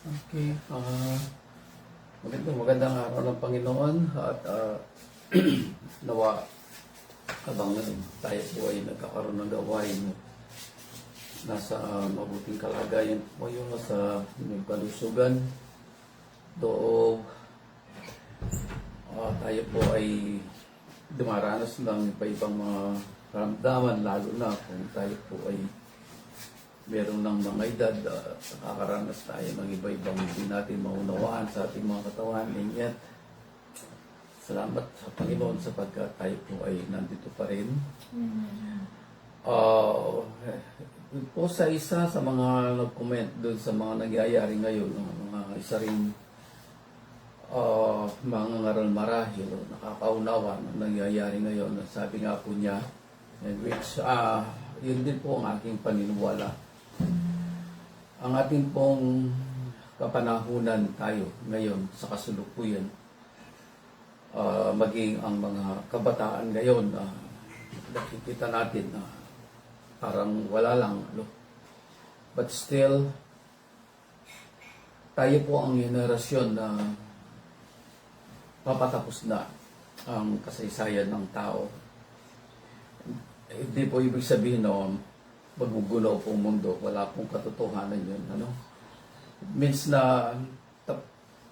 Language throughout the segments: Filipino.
Okay. Magandang araw ng Panginoon at nawa habang tayo po ay nagkakaroon ng gawain nasa mabuting kalagayan po yun sa kalusugan. Though tayo po ay dumaranas ng iba-ibang mga karamdaman, lalo na kung tayo po ay meron ng mga edad, nakakaranas tayo ng iba-ibang hindi natin maunawaan sa ating mga katawan. And yet, salamat sa Panginoon sapagkat tayo po ay nandito pa rin. Po sa isa sa mga nag-comment doon sa mga nagyayari ngayon, mga isa rin mga ngaral marahil, nakakaunawa ng nangyayari ngayon. Sabi nga po niya, and which yun din po ang aking paniniwala. Ang ating pong kapanahunan tayo ngayon sa kasalukuyan, maging ang mga kabataan ngayon, nakikita natin na parang wala lang. But still, tayo po ang henerasyon na papatapos na ang kasaysayan ng tao. Hindi po ibig sabihin na magugulo po ang mundo. Wala pong katotohanan yun. It means na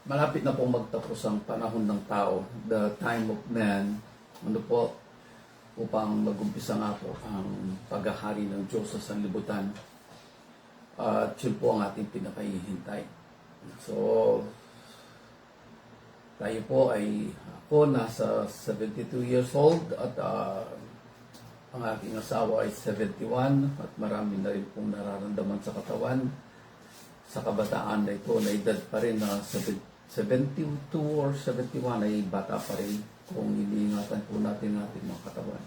malapit na pong magtapos ang panahon ng tao. The time of man, upang mag-umpisa nga po ang paghahari ng Diyos sa sanlibutan. At yun po ang ating pinakahihintay. So, tayo po ay, ako nasa 72 years old at ang aking asawa ay 71 at marami na rin pong nararamdaman sa katawan. Sa kabataan na ito, na edad pa rin na 72 or 71 ay bata pa rin kung iniingatan po natin ating mga katawan.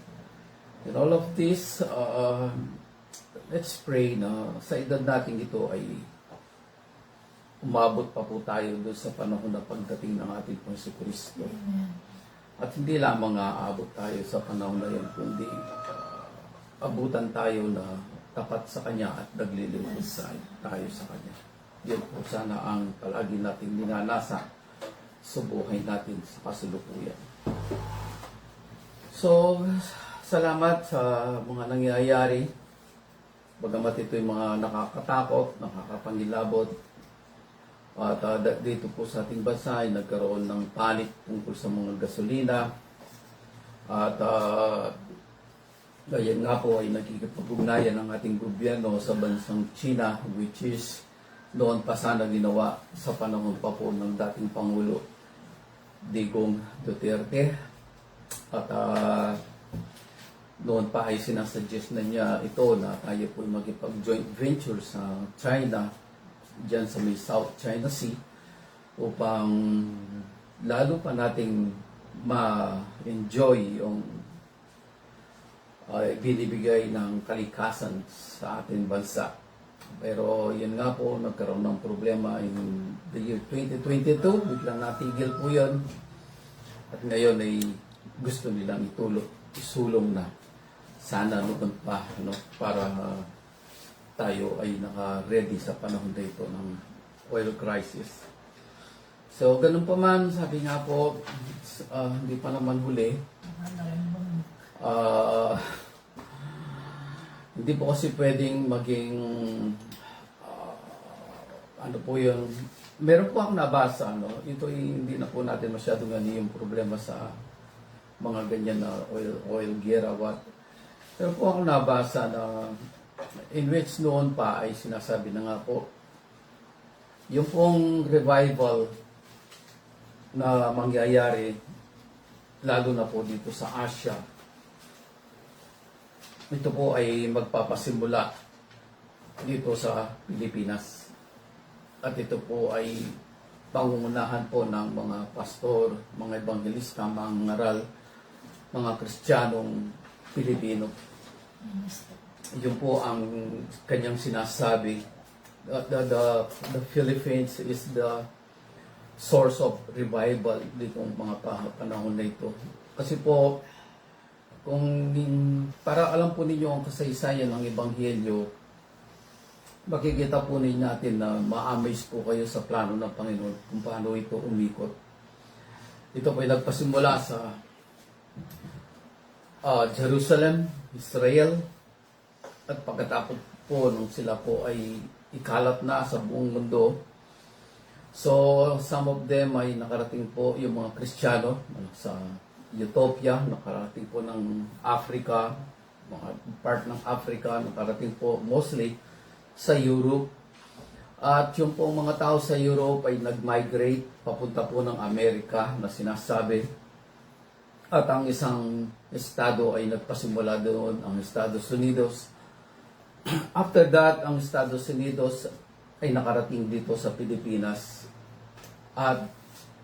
In all of this, let's pray na sa edad natin ito ay umabot pa po tayo doon sa panahon na pagdating ng ating Panginoon Kristo. At hindi lamang aabot tayo sa panahon na yun, kundi abutan tayo na tapat sa Kanya at naglilingkod tayo sa Kanya. Yun po sana ang palagi natin ninanasa sa buhay natin sa kasalukuyan. So, salamat sa mga nangyayari. Bagamat ito'y mga nakakatakot, nakakapangilabot. At dito po sa ating bansa ay nagkaroon ng panic tungkol sa mga gasolina. At ganyan nga po ay nagkikipag-ugnayan ng ating gobyerno sa bansang China, which is noon pa sana ginawa sa panahon pa po ng dating Pangulo Digong Duterte. At noon pa ay sinasuggest na niya ito na tayo po ay magipag-joint venture sa China, dyan sa may South China Sea, upang lalo pa nating ma-enjoy yung binibigay ng kalikasan sa ating bansa. Pero yun nga po, nagkaroon ng problema in the year 2022, biglang natigil po yun. At ngayon ay gusto nilang isulong na sana noon pa, para tayo ay naka-ready sa panahon na ito ng oil crisis. So, ganun pa man, sabi nga po, hindi pa naman huli. Hindi po kasi pwedeng maging ano po yun. Meron po akong nabasa, ito hindi na po natin masyadong yung problema sa mga ganyan na oil gera, what. Pero po akong nabasa na in which noon pa ay sinasabi na nga po, yung pong revival na mangyayari, lalo na po dito sa Asia, ito po ay magpapasimula dito sa Pilipinas. At ito po ay pangungunahan po ng mga pastor, mga evangelista, mga ngaral, mga Kristiyanong Pilipino. Yun po ang kanyang sinasabi. The Philippines is the source of revival ditong mga panahon na ito. Kasi po, para alam po ninyo ang kasaysayan ng Ebanghelyo, makikita po ninyo natin na ma-amaze po kayo sa plano ng Panginoon kung paano ito umikot. Ito po ay nagpasimula sa Jerusalem, Israel, at pagkatapos po nung sila po ay ikalat na sa buong mundo. So, some of them ay nakarating po yung mga Kristiyano sa Ethiopia, nakarating po ng Africa, mga part ng Africa, nakarating po mostly sa Europe. At yung po mga tao sa Europe ay nag-migrate papunta po ng Amerika na sinasabi. At ang isang estado ay nagpasimula doon, ang Estados Unidos. After that, ang Estados Unidos ay nakarating dito sa Pilipinas. At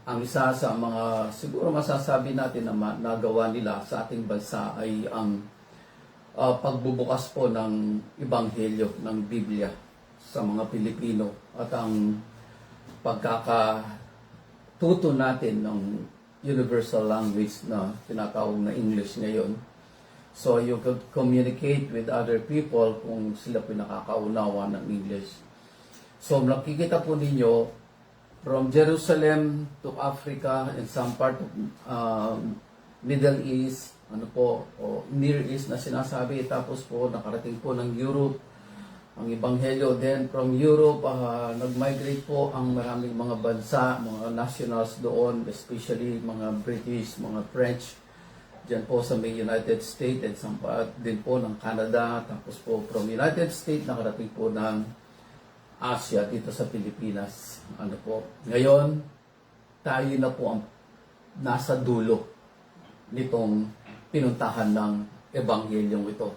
ang isa sa mga siguro masasabi natin na nagawa nila sa ating bansa ay ang pagbubukas po ng Ebanghelyo ng Biblia sa mga Pilipino at ang pagkakatuto natin ng universal language na tinatawag na English ngayon. So you could communicate with other people kung sila pinakakaunawa ng English. So nakikita po ninyo from Jerusalem to Africa and some part of Middle East, o Near East na sinasabi, tapos po nakarating po ng Europe ang Ebanghelyo. Then from Europe, nag-migrate po ang maraming mga bansa, mga nationals doon, especially mga British, mga French, dyan po sa may United States, and some part din po ng Canada. Tapos po from United States, nakarating po ng Asia dito sa Pilipinas. Ngayon, tayo na po ang nasa dulo nitong pinuntahan ng Ebanghelyong ito.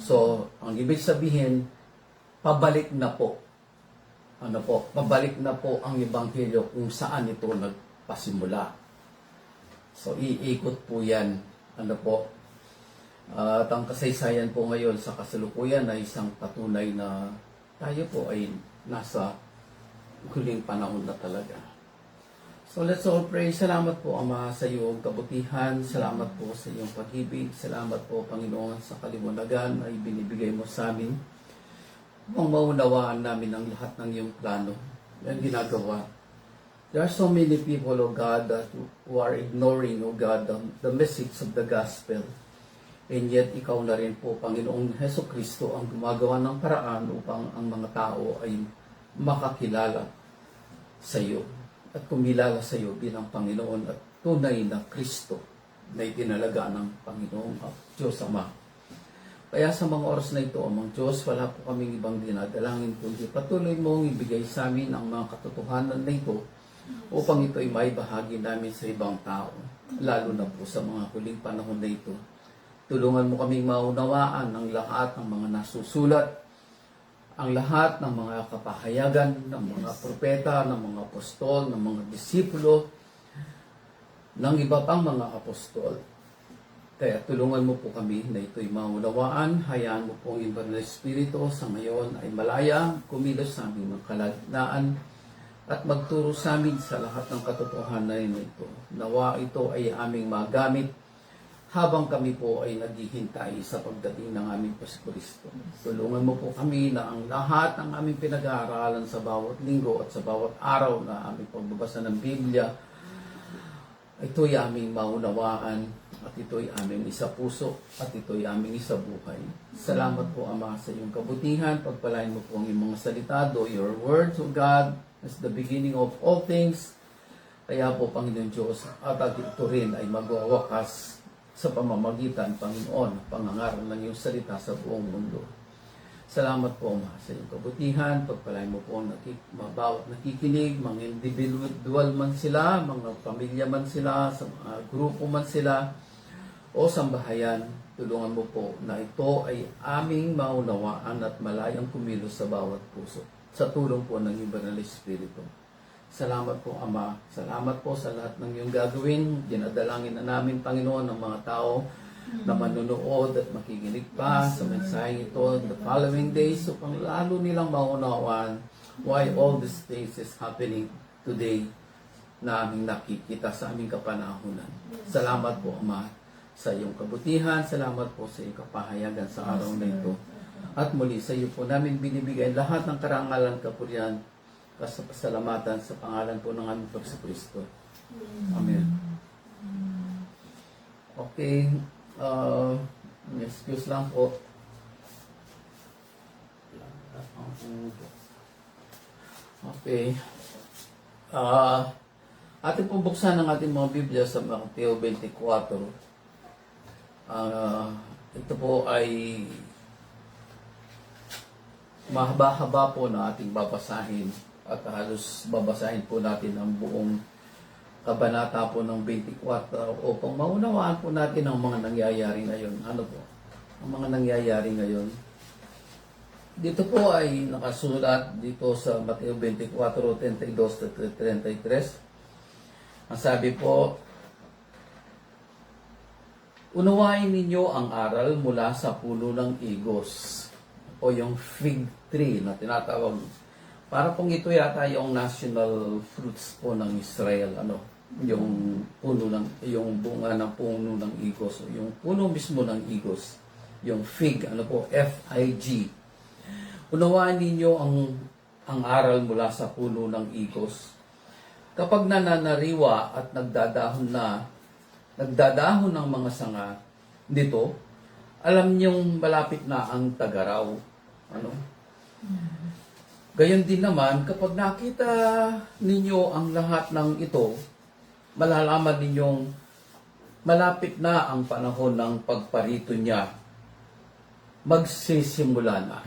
So, ang ibig sabihin, pabalik na po. Pabalik na po ang Ebanghelyo kung saan ito nagpasimula. So, iikot po yan. At ang kasaysayan po ngayon sa kasalukuyan ay isang patunay na tayo po ay nasa huling panahon na talaga. So let's all pray. Salamat po, Ama, sa iyong kabutihan. Salamat po sa iyong pag-ibig. Salamat po, Panginoon, sa kaliwanagan na ibinibigay mo sa amin. Upang maunawaan namin ang lahat ng iyong plano na ginagawa. There are so many people, O God, who are ignoring, O God, the message of the gospel. And yet, ikaw na rin po, Panginoong Heso Kristo, ang gumagawa ng paraan upang ang mga tao ay makakilala sa iyo at kumilala sa iyo bilang Panginoon at tunay na Kristo na itinalaga ng Panginoong Diyos Ama. Kaya sa mga oras na ito, Amang Diyos, wala po kaming ibang dinadalangin kundi patuloy mong ibigay sa amin ang mga katotohanan na ito upang ito ay may bahagi namin sa ibang tao, lalo na po sa mga huling panahon na ito. Tulungan mo kaming maunawaan ang lahat ng mga nasusulat, ang lahat ng mga kapahayagan ng mga propeta, ng mga apostol, ng mga disipulo, ng iba pang mga apostol. Kaya tulungan mo po kami na ito'y maunawaan. Hayaan mo po ang Banal na Espiritu sa ngayon ay malaya, kumilos sa aming mga kalagitnaan at magturo sa amin sa lahat ng katotohanan na ito. Nawa ito ay aming magamit habang kami po ay naghihintay sa pagdating ng aming Kristo. Tulungan mo po kami na ang lahat ng aming pinag-aaralan sa bawat linggo at sa bawat araw na aming pagbabasa ng Biblia, ito'y aming maunawaan at ito'y aming isa puso at ito'y aming isa buhay. Salamat po, Ama, sa iyong kabutihan. Pagpalain mo po ang iyong mga salita, your word, O God, as the beginning of all things. Kaya po, Panginoon Diyos, at ito rin ay magwawakas sa pamamagitan, Panginoon, pangangaral ng iyong salita sa buong mundo. Salamat po, Ama, sa iyong kabutihan. Pagpalain mo po ang bawat nakikinig, mga individual man sila, mga pamilya man sila, sa mga grupo man sila, o sambahayan. Tulungan mo po na ito ay aming maunawaan at malayang kumilos sa bawat puso. Sa tulong po ng iyong Banal na Espiritu. Salamat po, Ama. Salamat po sa lahat ng iyong gagawin. Dinadalangin na namin, Panginoon, ng mga tao na manunood at makikinig pa sa mensaheng ito the following days upang lalo nilang maunawaan why all these things is happening today na aming nakikita sa aming kapanahunan. Salamat po, Ama, sa iyong kabutihan. Salamat po sa iyong kapahayagan sa araw na ito. At muli sa iyo po namin binibigay lahat ng karangalan, kapurihan, kasalamatan sa pangalan po ng aming Pagkristo. Amen. Okay. Excuse lang po. Okay. Ating pong buksan ang ating mga Biblia sa Mateo 24. Ito po ay mahaba-haba po na ating babasahin at halos babasahin po natin ang buong kabanata po ng 24 upang maunawaan po natin ang mga nangyayari ngayon. Ano po? Ang mga nangyayari ngayon. Dito po ay nakasulat dito sa Mateo 24, 32-33. Ang sabi po, unawain ninyo ang aral mula sa puno ng igos o yung fig tree na tinatawag. Para pong ito yata yung national fruits po ng Israel, yung puno ng, yung bunga ng puno ng igos, o yung puno mismo ng igos, yung fig, F-I-G. Unawain ninyo ang aral mula sa puno ng igos. Kapag nananariwa at nagdadahon ng mga sanga dito, alam niyong malapit na ang tagaraw. Gayon din naman, kapag nakita ninyo ang lahat ng ito, malalaman ninyong malapit na ang panahon ng pagparito niya. Magsisimula na.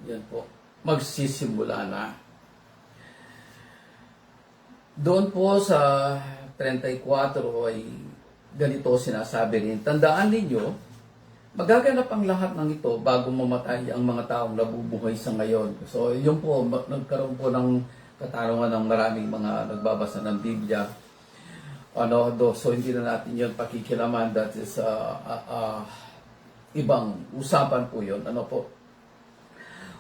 Yan po. Magsisimula na. Doon po sa 34 ay ganito sinasabi rin. Tandaan ninyo, magaganap ang lahat ng ito bago mamatay ang mga taong nabubuhay sa ngayon. So, yun po, nagkaroon po ng katarungan ng maraming mga nagbabasa ng Biblia. So hindi na natin yun pakikilaman. That is ibang usapan po yun.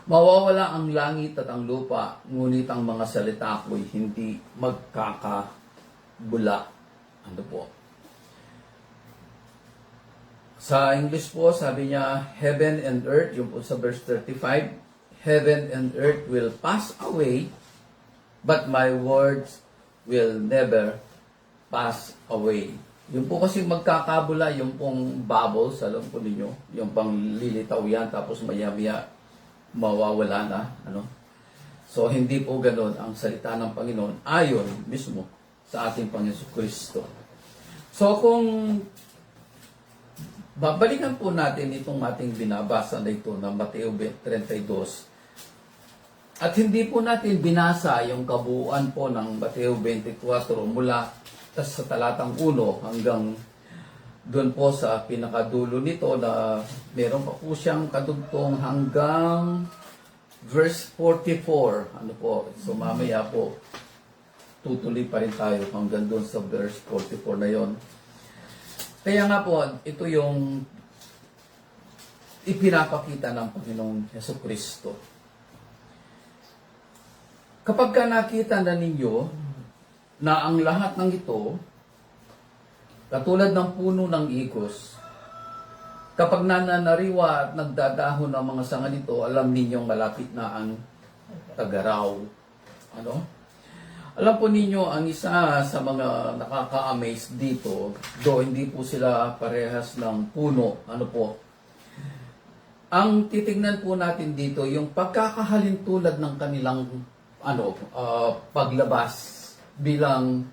Mawawala ang langit at ang lupa, ngunit ang mga salita ko'y hindi magkakabula. Sa English po, sabi niya, heaven and earth, yung po sa verse 35, heaven and earth will pass away, but my words will never pass away. Yung po kasi magkakabula, yung pong bubbles, alam po ninyo, yung pang lilitaw yan, tapos maya-maya mawawala na. So, hindi po ganun ang salita ng Panginoon ayon mismo sa ating Panginoon Kristo. So, kung babalikan po natin itong ating binabasa na ito na Mateo 32, at hindi po natin binasa yung kabuuan po ng Mateo 24 mula sa talatang 1 hanggang doon po sa pinakadulo nito na meron pa po siyang kadugtong hanggang verse 44. So mamaya po tutuloy pa rin tayo hanggang doon sa verse 44 na yon. Kaya nga po, ito yung ipinapakita ng Panginoong Jesucristo. Kapag ka nakita na ninyo na ang lahat ng ito, katulad ng puno ng igos, kapag nananariwa at nagdadahon ng mga sanga nito, alam ninyong malapit na ang tagaraw. Alam po ninyo, ang isa sa mga nakaka-amaze dito, do hindi po sila parehas ng puno, ang titignan po natin dito, yung pagkakahalintulad ng kanilang paglabas bilang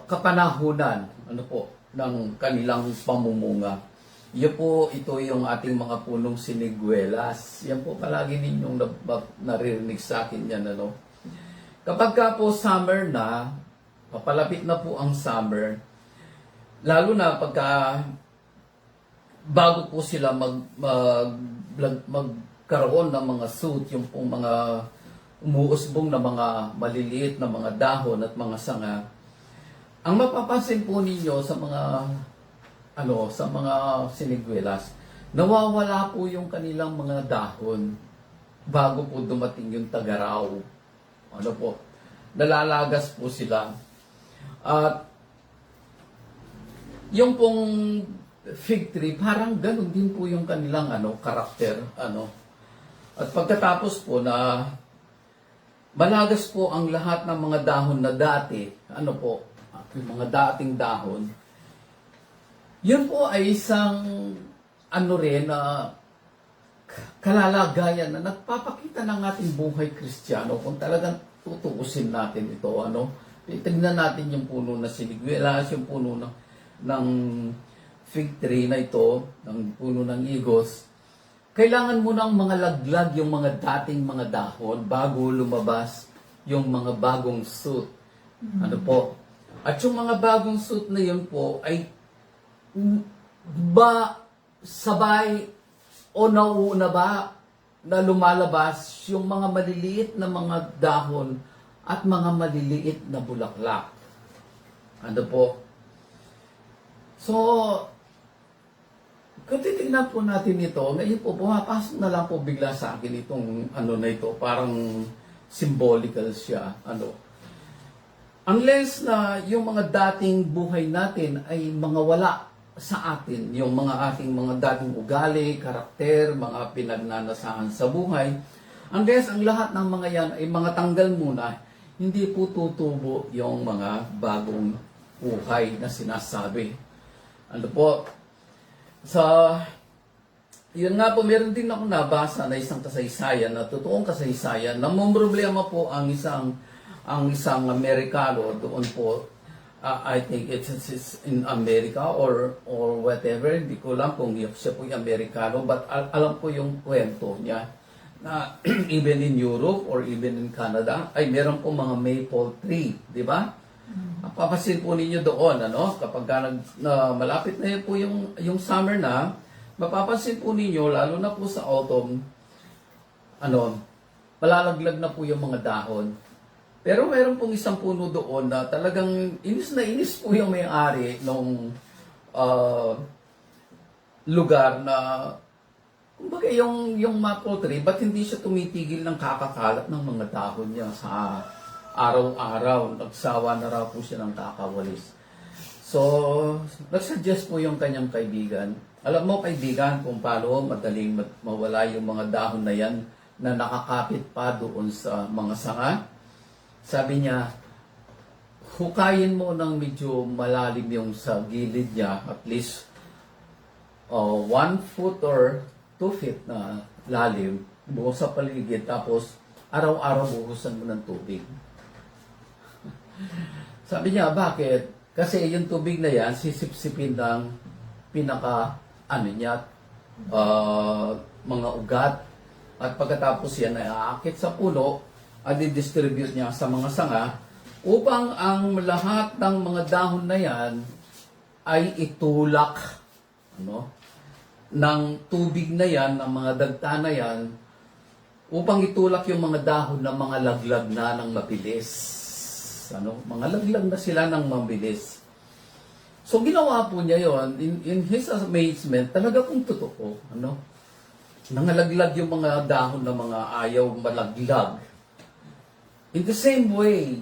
kapanahunan ng kanilang pamumunga. Ito yung ating mga punong siniguelas. Yan po palagi ninyong naririnig sa akin yan. Kapag ka po summer na, papalapit na po ang summer, lalo na pagka bago po sila magkaroon ng mga suit, yung pong mga umuusbong na mga maliliit na mga dahon at mga sanga, ang mapapansin po ninyo sa mga siniguelas, nawawala po yung kanilang mga dahon bago po dumating yung tagaraw. Nalalagas po sila. At yung pong fig tree, parang ganun din po yung kanilang karakter. At pagkatapos po na malagas po ang lahat ng mga dahon na dati, yung mga dating dahon, yun po ay isang rin na kalalagayan na nagpapakita ng ating buhay Kristiyano kung talagang tutuusin natin ito. Tignan natin yung puno na siniguelas, yung puno ng fig tree na ito, ng puno ng igos. Kailangan mo ng mga laglag yung mga dating mga dahon bago lumabas yung mga bagong shoot. At yung mga bagong shoot na yun po ay sabay o nauuna ba na lumalabas yung mga maliliit na mga dahon at mga maliliit na bulaklak. So, kung titignan po natin ito, ngayon po, pumapasok na lang po bigla sa akin itong na ito, parang symbolical siya. Unless na yung mga dating buhay natin ay mga wala sa atin, yung mga ating mga dating ugali, karakter, mga pinagnanasahan sa buhay, unless ang lahat ng mga yan ay mga tanggal muna, hindi po tutubo yung mga bagong buhay na sinasabi. Yun nga po, meron din ako nabasa na isang kasaysayan, na totoong kasaysayan, na problema po ang isang Amerikano doon po. I think it's in America or whatever, hindi ko alam kung siya po yung Amerikano, but alam ko yung kwento niya na even in Europe or even in Canada ay meron po mga maple tree, di ba? Papasin po ninyo doon, kapag malapit na yun po yung summer na, mapapansin po ninyo, lalo na po sa autumn, malalaglag na po yung mga dahon. Pero meron pong isang puno doon na talagang inis na inis po yung may-ari ng lugar na, kumbaga yung maple tree, ba't hindi siya tumitigil ng kakakalat ng mga dahon niya sa araw-araw, nagsawa na raw po siya ng kakawalis. So, nagsuggest po yung kanyang kaibigan. Alam mo kaibigan kung paano madaling mawala yung mga dahon na yan na nakakapit pa doon sa mga sanga. Sabi niya, hukayin mo ng medyo malalim yung sa gilid niya, at least 1 foot or 2 feet na lalim, buhos sa paligid, tapos araw-araw buhusan mo ng tubig. Sabi niya, bakit? Kasi yung tubig na yan, sisipsipin ng mga ugat. At pagkatapos yan ay aakit sa puno at i-distribute niya sa mga sanga upang ang lahat ng mga dahon na yan ay itulak ng tubig na yan, ng mga dagta na yan, upang itulak yung mga dahon ng mga laglag na ng mabilis. Mga laglag na sila ng mabilis. So ginawa po niya yon in his amazement, talaga pong totoo. Nangalaglag yung mga dahon ng mga ayaw malaglag. In the same way,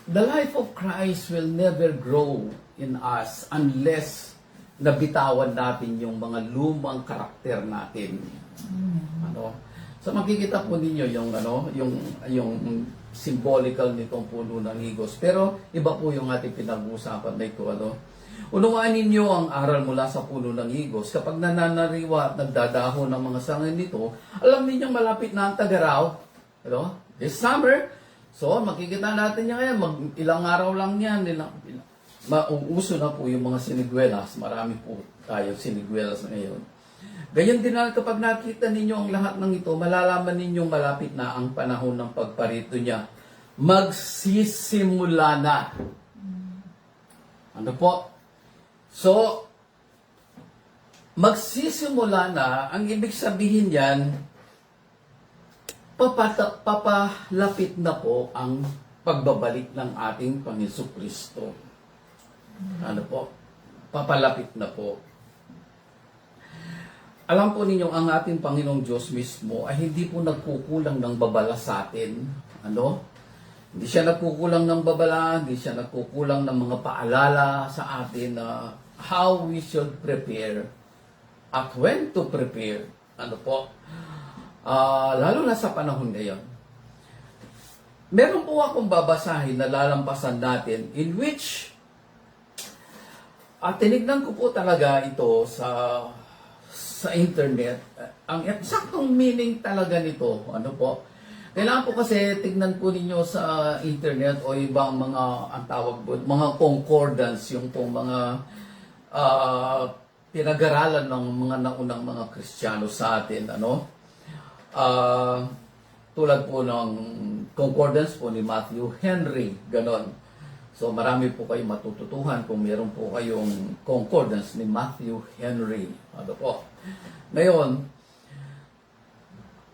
the life of Christ will never grow in us unless nabitawan natin yung mga lumang karakter natin. So makikita po ninyo yung symbolical nitong puno ng higos. Pero iba po yung ating pinag-uusapan na ito. Unawaan ninyo ang aral mula sa puno ng higos. Kapag nananariwa at nagdadahon ng mga sanga nito, alam ninyong malapit na ang tagaraw. This summer, so makikita natin yan ngayon, ilang araw lang yan, mauuso na po yung mga siniguelas. Marami po tayo siniguelas ngayon. Ganyan din na kapag nakita ninyo ang lahat ng ito, malalaman ninyong malapit na ang panahon ng pagparito niya. Magsisimula na. So, magsisimula na, ang ibig sabihin yan, papalapit na po ang pagbabalik ng ating Panginoon Kristo. Papalapit na po. Alam po ninyo, ang ating Panginoong Diyos mismo ay hindi po nagkukulang ng babala sa atin. Hindi siya nagkukulang ng babala, hindi siya nagkukulang ng mga paalala sa atin na how we should prepare at when to prepare. Ano po? Lalo na sa panahon ngayon. Meron po akong babasahin na lalampasan natin in which tinignan ko po talaga ito sa internet. Ang eksaktong meaning talaga nito, ano po? Kailangan po kasi tignan po ninyo sa internet o ibang mga, ang tawag po, mga concordance, yung pong mga pinag-aralan ng mga naunang mga Kristiyano sa atin, ano? Tulad po ng concordance po ni Matthew Henry, ganon. So marami po kayong matututuhan kung meron po kayong concordance ni Matthew Henry. Ano po? Ngayon,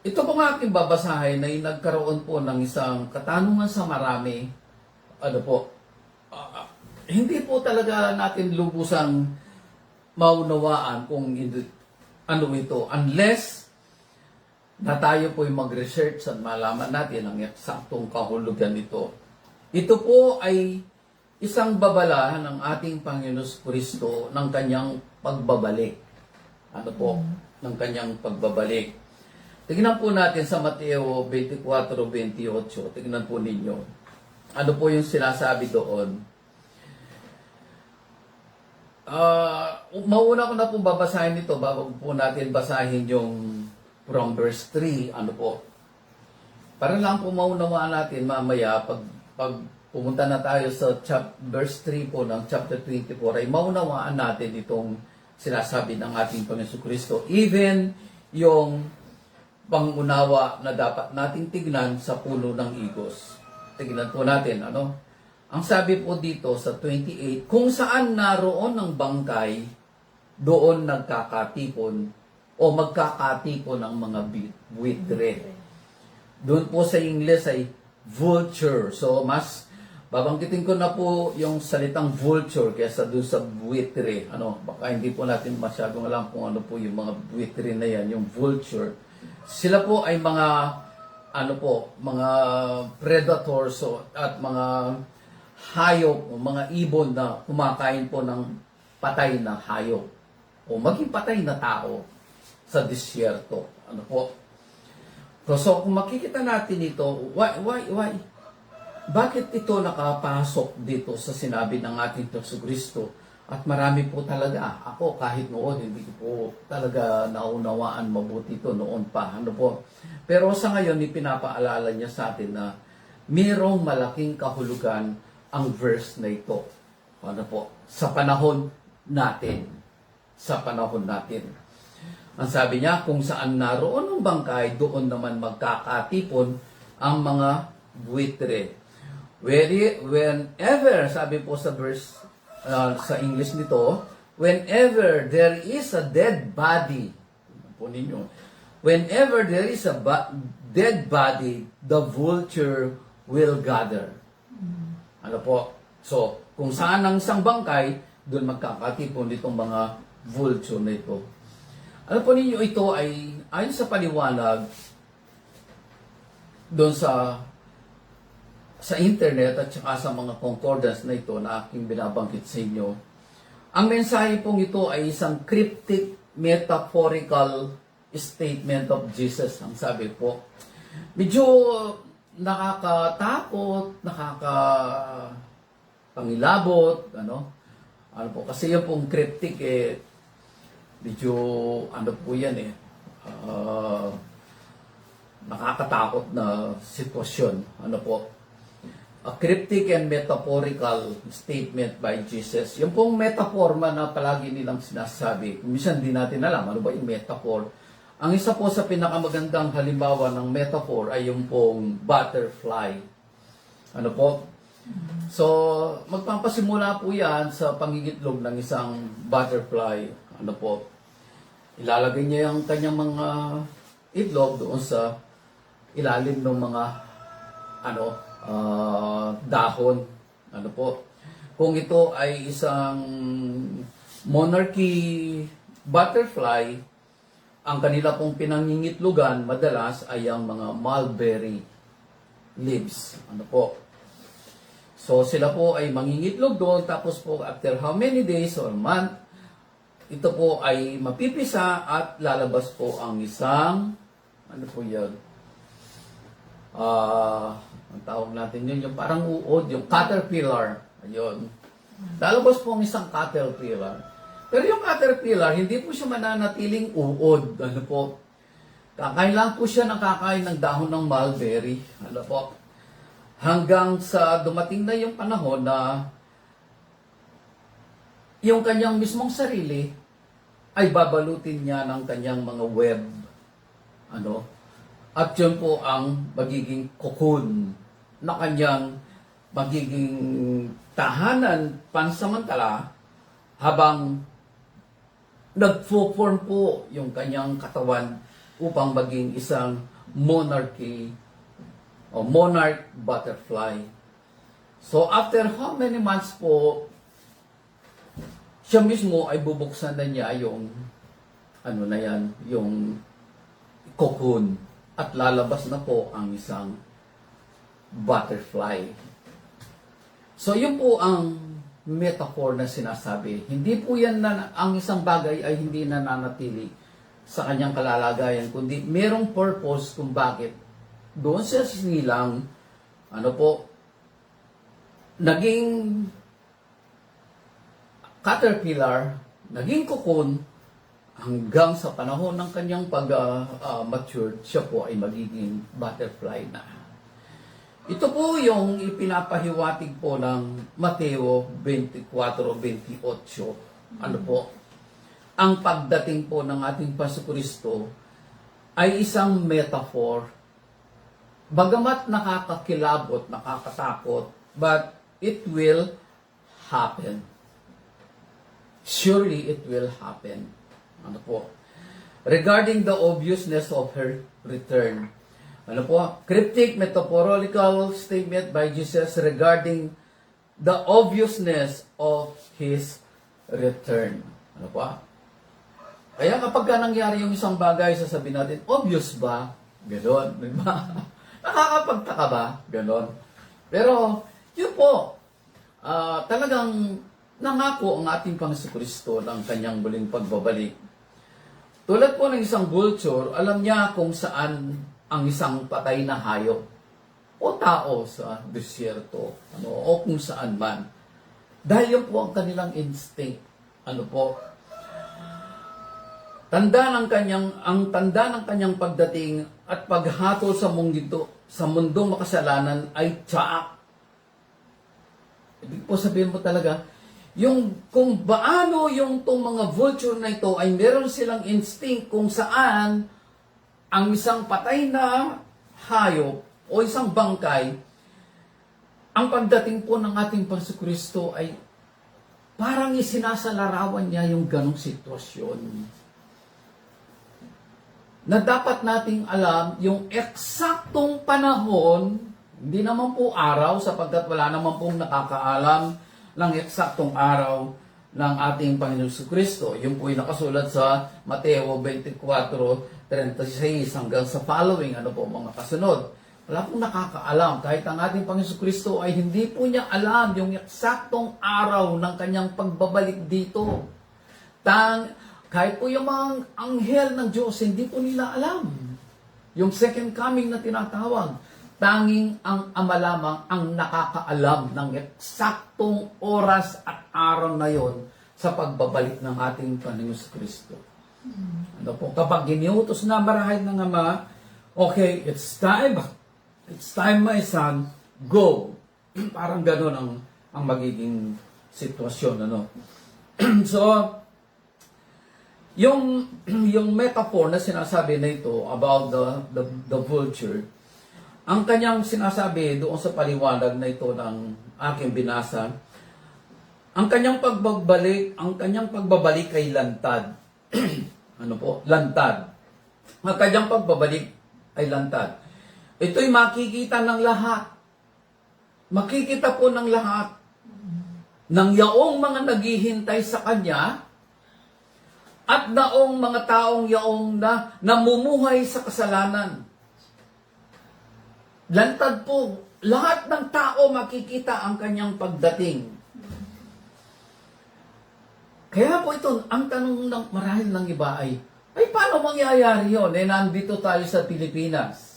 ito po nga aking babasahin na nagkaroon po ng isang katanungan sa marami. Ano po? Hindi po talaga natin lubusang maunawaan kung ano ito unless na tayo po yung mag-research at malaman natin ang eksaktong kahulugan nito. Ito po ay isang babala ng ating Panginoon Kristo ng kanyang pagbabalik. Ano po? Ng kanyang pagbabalik. Tignan po natin sa Mateo 24:28. Tignan po ninyo. Ano po yung sinasabi doon? Mauna ko na po babasahin ito bago po natin basahin yung from verse 3. Ano po? Para lang po maunawaan natin mamaya pag pumunta na tayo sa verse 3 po ng chapter 24 ay maunawaan natin itong sinasabi ng ating Panginoon Kristo. Even yung pangunawa na dapat nating tignan sa puno ng igos. Tignan po natin, ano? Ang sabi po dito sa 28, kung saan naroon ng bangkay, doon nagkakatipon o magkakatipon ng mga buitre. Doon po sa English ay vulture. So, mas babanggitin ko na po yung salitang vulture kaysa doon sa buitre. Ano, baka hindi po natin masyadong alam kung ano po yung mga buitre na yan, yung vulture. Sila po ay mga mga predators at mga hayop o mga ibon na kumakain po ng patay na hayop o maging patay na tao sa disyerto. Ano po? So kung makikita natin ito, why? Bakit ito nakapasok dito sa sinabi ng ating Kristo? At marami po talaga, ako kahit noon, hindi ko po talaga naunawaan mabuti ito noon pa. Ano po? Pero sa ngayon, ipinapaalala niya sa atin na mayroong malaking kahulugan ang verse na ito. Ano po? Sa panahon natin. Sa panahon natin. Ang sabi niya, kung saan naroon ang bangkay, doon naman magkakatipon ang mga buitre. Whenever, sabi po sa verse sa English nito, whenever there is a dead body, po ninyo, whenever there is a dead body, the vulture will gather. Ano po? So, kung saan ang isang bangkay, doon magkakatipon itong mga vulture na ito. Ano po ninyo, ito ay ayon sa paliwanag doon sa internet at saka sa mga concordance na ito na aking binabanggit sa inyo. Ang mensahe pong ito ay isang cryptic metaphorical statement of Jesus. Ang sabi po, medyo nakakatakot, nakakapangilabot, ano po, kasi yung pong cryptic medyo po yan nakakatakot na sitwasyon. Ano po? A cryptic and metaphorical statement by Jesus. Yung pong metaphor na palagi nilang sinasabi, minsan di natin alam ano ba yung metaphor. Ang isa po sa pinakamagandang halimbawa ng metaphor ay yung pong butterfly. Ano po? So, magpapasimula po yan sa pangingitlog ng isang butterfly. Ano po? Ilalagay niya yung kanyang mga itlog doon sa ilalim ng mga dahon. Ano po? Kung ito ay isang monarchy butterfly, ang kanila pong pinangingitlugan madalas ay ang mga mulberry leaves. Ano po? So sila po ay mangingitlog doon, tapos po after how many days or month, ito po ay mapipisa at lalabas po ang isang, ano po yan? Ang tawag natin yun, yung parang uod, yung caterpillar. Ayun. Lalabas po ang isang caterpillar. Pero yung caterpillar, hindi po siya mananatiling uod. Ano po? Kakain lang po siya nakakain ng dahon ng mulberry. Ano po? Hanggang sa dumating na yung panahon na yung kanyang mismong sarili ay babalutin niya ng kanyang mga web. Ano? At yun po ang magiging cocoon na kanyang magiging tahanan pansamantala habang nagfo-form po yung kanyang katawan upang maging isang monarchy o monarch butterfly. So after how many months po, siya mismo ay bubuksan na niya yung ano na yan, yung cocoon at lalabas na po ang isang butterfly. So yun po ang metaphor na sinasabi. Hindi po yan na ang isang bagay ay hindi nananatili sa kanyang kalalagayan, kundi merong purpose kung bakit doon sa sinilang, ano po, naging caterpillar, naging cocoon, hanggang sa panahon ng kanyang pag-mature, siya po ay magiging butterfly na. Ito po yung ipinapahiwatig po ng Mateo 24:28. Ano po? Ang pagdating po ng ating Panginoon ay isang metaphor. Bagamat nakakakilabot, nakakatakot, but it will happen. Surely it will happen. Ano po? Regarding the obviousness of her return. Ano po? Cryptic metaphorical statement by Jesus regarding the obviousness of His return. Ano po? Kaya kapag nangyari yung isang bagay, sasabihin natin, obvious ba? Ganon. Diba? Nakakapagtaka ba? Ganon. Pero, yun po, talagang nangako ang ating Panginoon Kristo ng kanyang muling pagbabalik. Tulad po ng isang vulture, alam niya kung saan ang isang patay na hayop o tao sa desierto, o kung saan man. Dahil yun po ang kanilang instinct. Ano po? Ang tanda ng kanyang pagdating at paghatol sa mundong makasalanan ay tiyaak. Ibig po sabihin mo talaga, yung kung paano yung tong mga vulture na ito ay meron silang instinct kung saan ang isang patay na hayop o isang bangkay, ang pagdating po ng ating Panginoon Kristo ay parang isinasalarawan niya yung ganong sitwasyon. Na dapat nating alam yung eksaktong panahon, hindi naman po araw sapagkat wala naman pong nakakaalam ng eksaktong araw ng ating Panginoon Kristo. Yung po ay nakasulat sa Mateo 24:36 hanggang sa following, ano po mga kasunod. Wala pong nakakaalam. Kahit ang ating Panginoon Kristo ay hindi po niya alam yung eksaktong araw ng kanyang pagbabalik dito. Kahit po yung mga anghel ng Diyos, hindi po nila alam. Yung second coming na tinatawag, tanging ang Ama lamang ang nakakaalam ng eksaktong oras at araw na yon sa pagbabalik ng ating Panginoon Kristo. Ano po, kapag giniutos na marahay ng Ama, okay, it's time, my son, go. Parang gano'n ang magiging sitwasyon. Ano? So, yung metaphor na sinasabi na ito about the vulture, ang kanyang sinasabi doon sa paliwanag na ito ng aking binasa, ang kanyang pagbabalik ay lantad. Ano po? Lantad. Ang kanyang pagbabalik ay lantad. Ito'y makikita ng lahat. Makikita po ng lahat ng yaong mga naghihintay sa kanya at naong mga taong yaong na namumuhay sa kasalanan. Lantad po lahat ng tao makikita ang kanyang pagdating. Kaya po ito, ang tanong ng marahil ng iba ay paano mangyayari yun? Nandito tayo sa Pilipinas.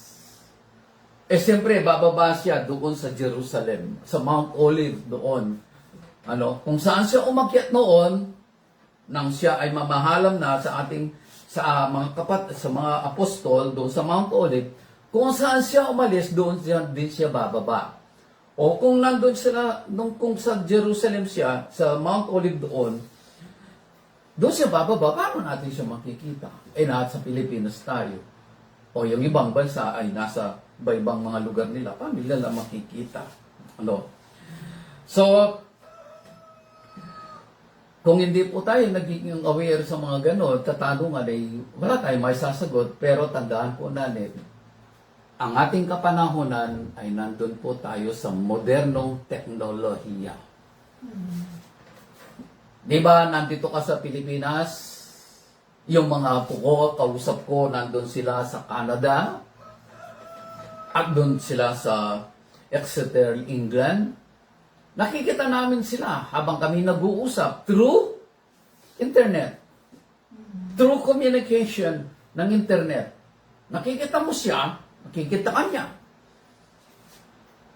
Siyempre, bababa siya doon sa Jerusalem, sa Mount Olive doon. Kung saan siya umakyat noon, nang siya ay mamahalam na sa sa mga apostol doon sa Mount Olive, kung saan siya umalis, doon din siya bababa. O kung nandun sila, kung sa Jerusalem siya, sa Mount Olive doon siya bababa, paano natin siya makikita? Nasa Pilipinas tayo. O yung ibang bansa ay nasa ibang mga lugar nila, paano nila makikita? So, kung hindi po tayo nagiging aware sa mga gano'n, katanungan ay wala tayong may sasagot, pero tandaan po natin, ang ating kapanahonan ay nandun po tayo sa modernong teknolohiya. Di ba, nandito ka sa Pilipinas, yung mga apo ko, kausap ko, nandun sila sa Canada, at doon sila sa Exeter, England. Nakikita namin sila habang kami nag-uusap through internet. Through communication ng internet. Nakikita mo siya, nakikita ka niya.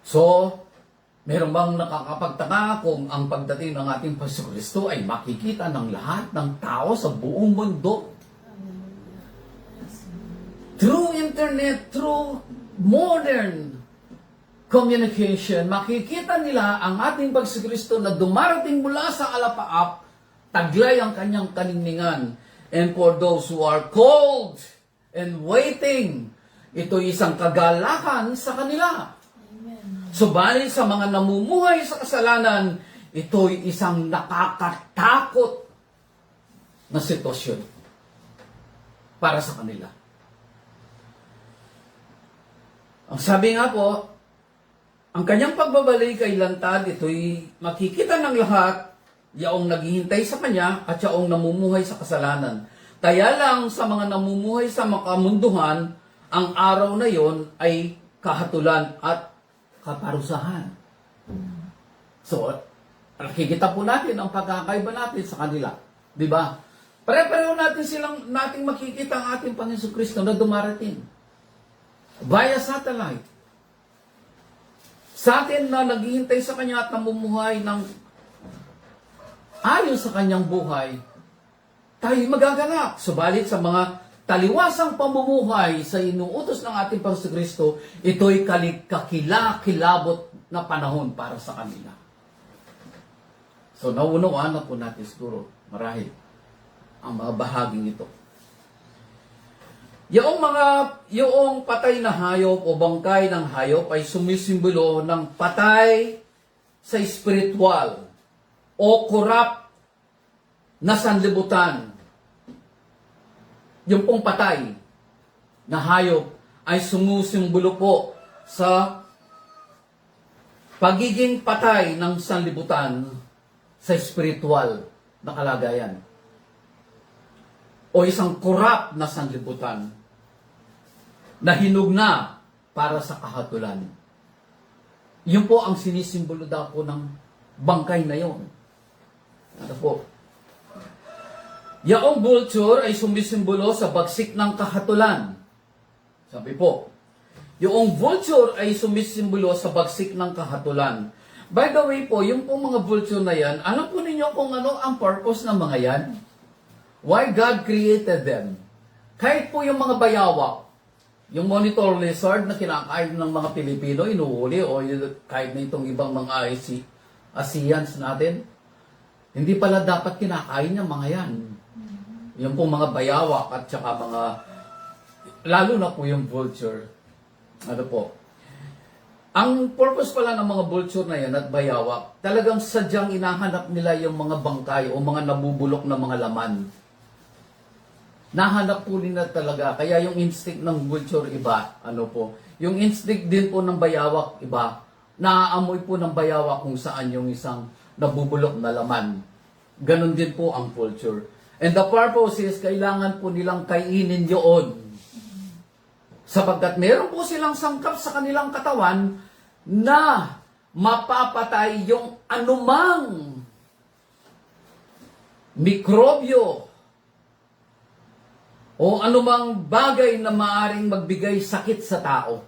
So, meron bang nakakapagtaka kung ang pagdating ng ating Panginoon Kristo ay makikita ng lahat ng tao sa buong mundo? Through internet, through modern communication, makikita nila ang ating Panginoon Kristo na dumarating mula sa alapaap, taglay ang kanyang kaningningan. And for those who are cold and waiting, ito isang kagalakan sa kanila. Subalit sa mga namumuhay sa kasalanan, ito'y isang nakakatakot na sitwasyon para sa kanila. Ang sabi nga po, ang kanyang pagbabalik ay lantad, ito'y makikita ng lahat, yaong naghihintay sa kanya at yaong namumuhay sa kasalanan. Kaya lang sa mga namumuhay sa makamunduhan, ang araw na yon ay kahatulan at kaparusahan. So, nakikita po natin ang pagkakaiba natin sa kanila. Di ba? Pare-pareho nating makikita ang ating Panginoon Kristo na dumarating. Via satellite. Sa atin na naghihintay sa Kanya at namumuhay ng ayon sa Kanyang buhay, tayo magaganap. Subalit sa mga taliwasang pamumuhay sa inuutos ng ating Panginoon Kristo, ito'y kakilabot na panahon para sa kanila. So, naunawaan na po natin siguro, marahil, ang mga bahaging ito. Yung patay na hayop o bangkay ng hayop ay sumisimbolo ng patay sa spiritual o korap na sanlibutan. Yung pong patay na hayop ay sumusimbolo po sa pagiging patay ng sanlibutan sa spiritual na kalagayan. O isang korap na sanlibutan na hinugna para sa kahatulan. Yun po ang sinisimbolo daw po ng bangkay na yon. Ano po? Yaong vulture ay sumisimbolo sa bagsik ng kahatulan. Sabi po, yung vulture ay sumisimbolo sa bagsik ng kahatulan. By the way po, yung pong mga vulture na yan, alam po ninyo kung ano ang purpose ng mga yan? Why God created them? Kahit po yung mga bayawak, yung monitor lizard na kinakain ng mga Pilipino, inuhuli, o kahit na itong ibang mga ASEANs natin, hindi pala dapat kinakain yung mga yan. Yung pong mga bayawak at saka mga, lalo na po yung vulture. Ano po? Ang purpose pala ng mga vulture na yan at bayawak, talagang sadyang inahanap nila yung mga bangkay o mga nabubulok na mga laman. Nahanap po nila talaga. Kaya yung instinct ng vulture iba, ano po, yung instinct din po ng bayawak iba, naaamoy po ng bayawak kung saan yung isang nabubulok na laman. Ganon din po ang vulture. And the purpose is, kailangan po nilang kainin yun. Sapagkat meron po silang sangkap sa kanilang katawan na mapapatay yung anumang mikrobyo o anumang bagay na maaring magbigay sakit sa tao.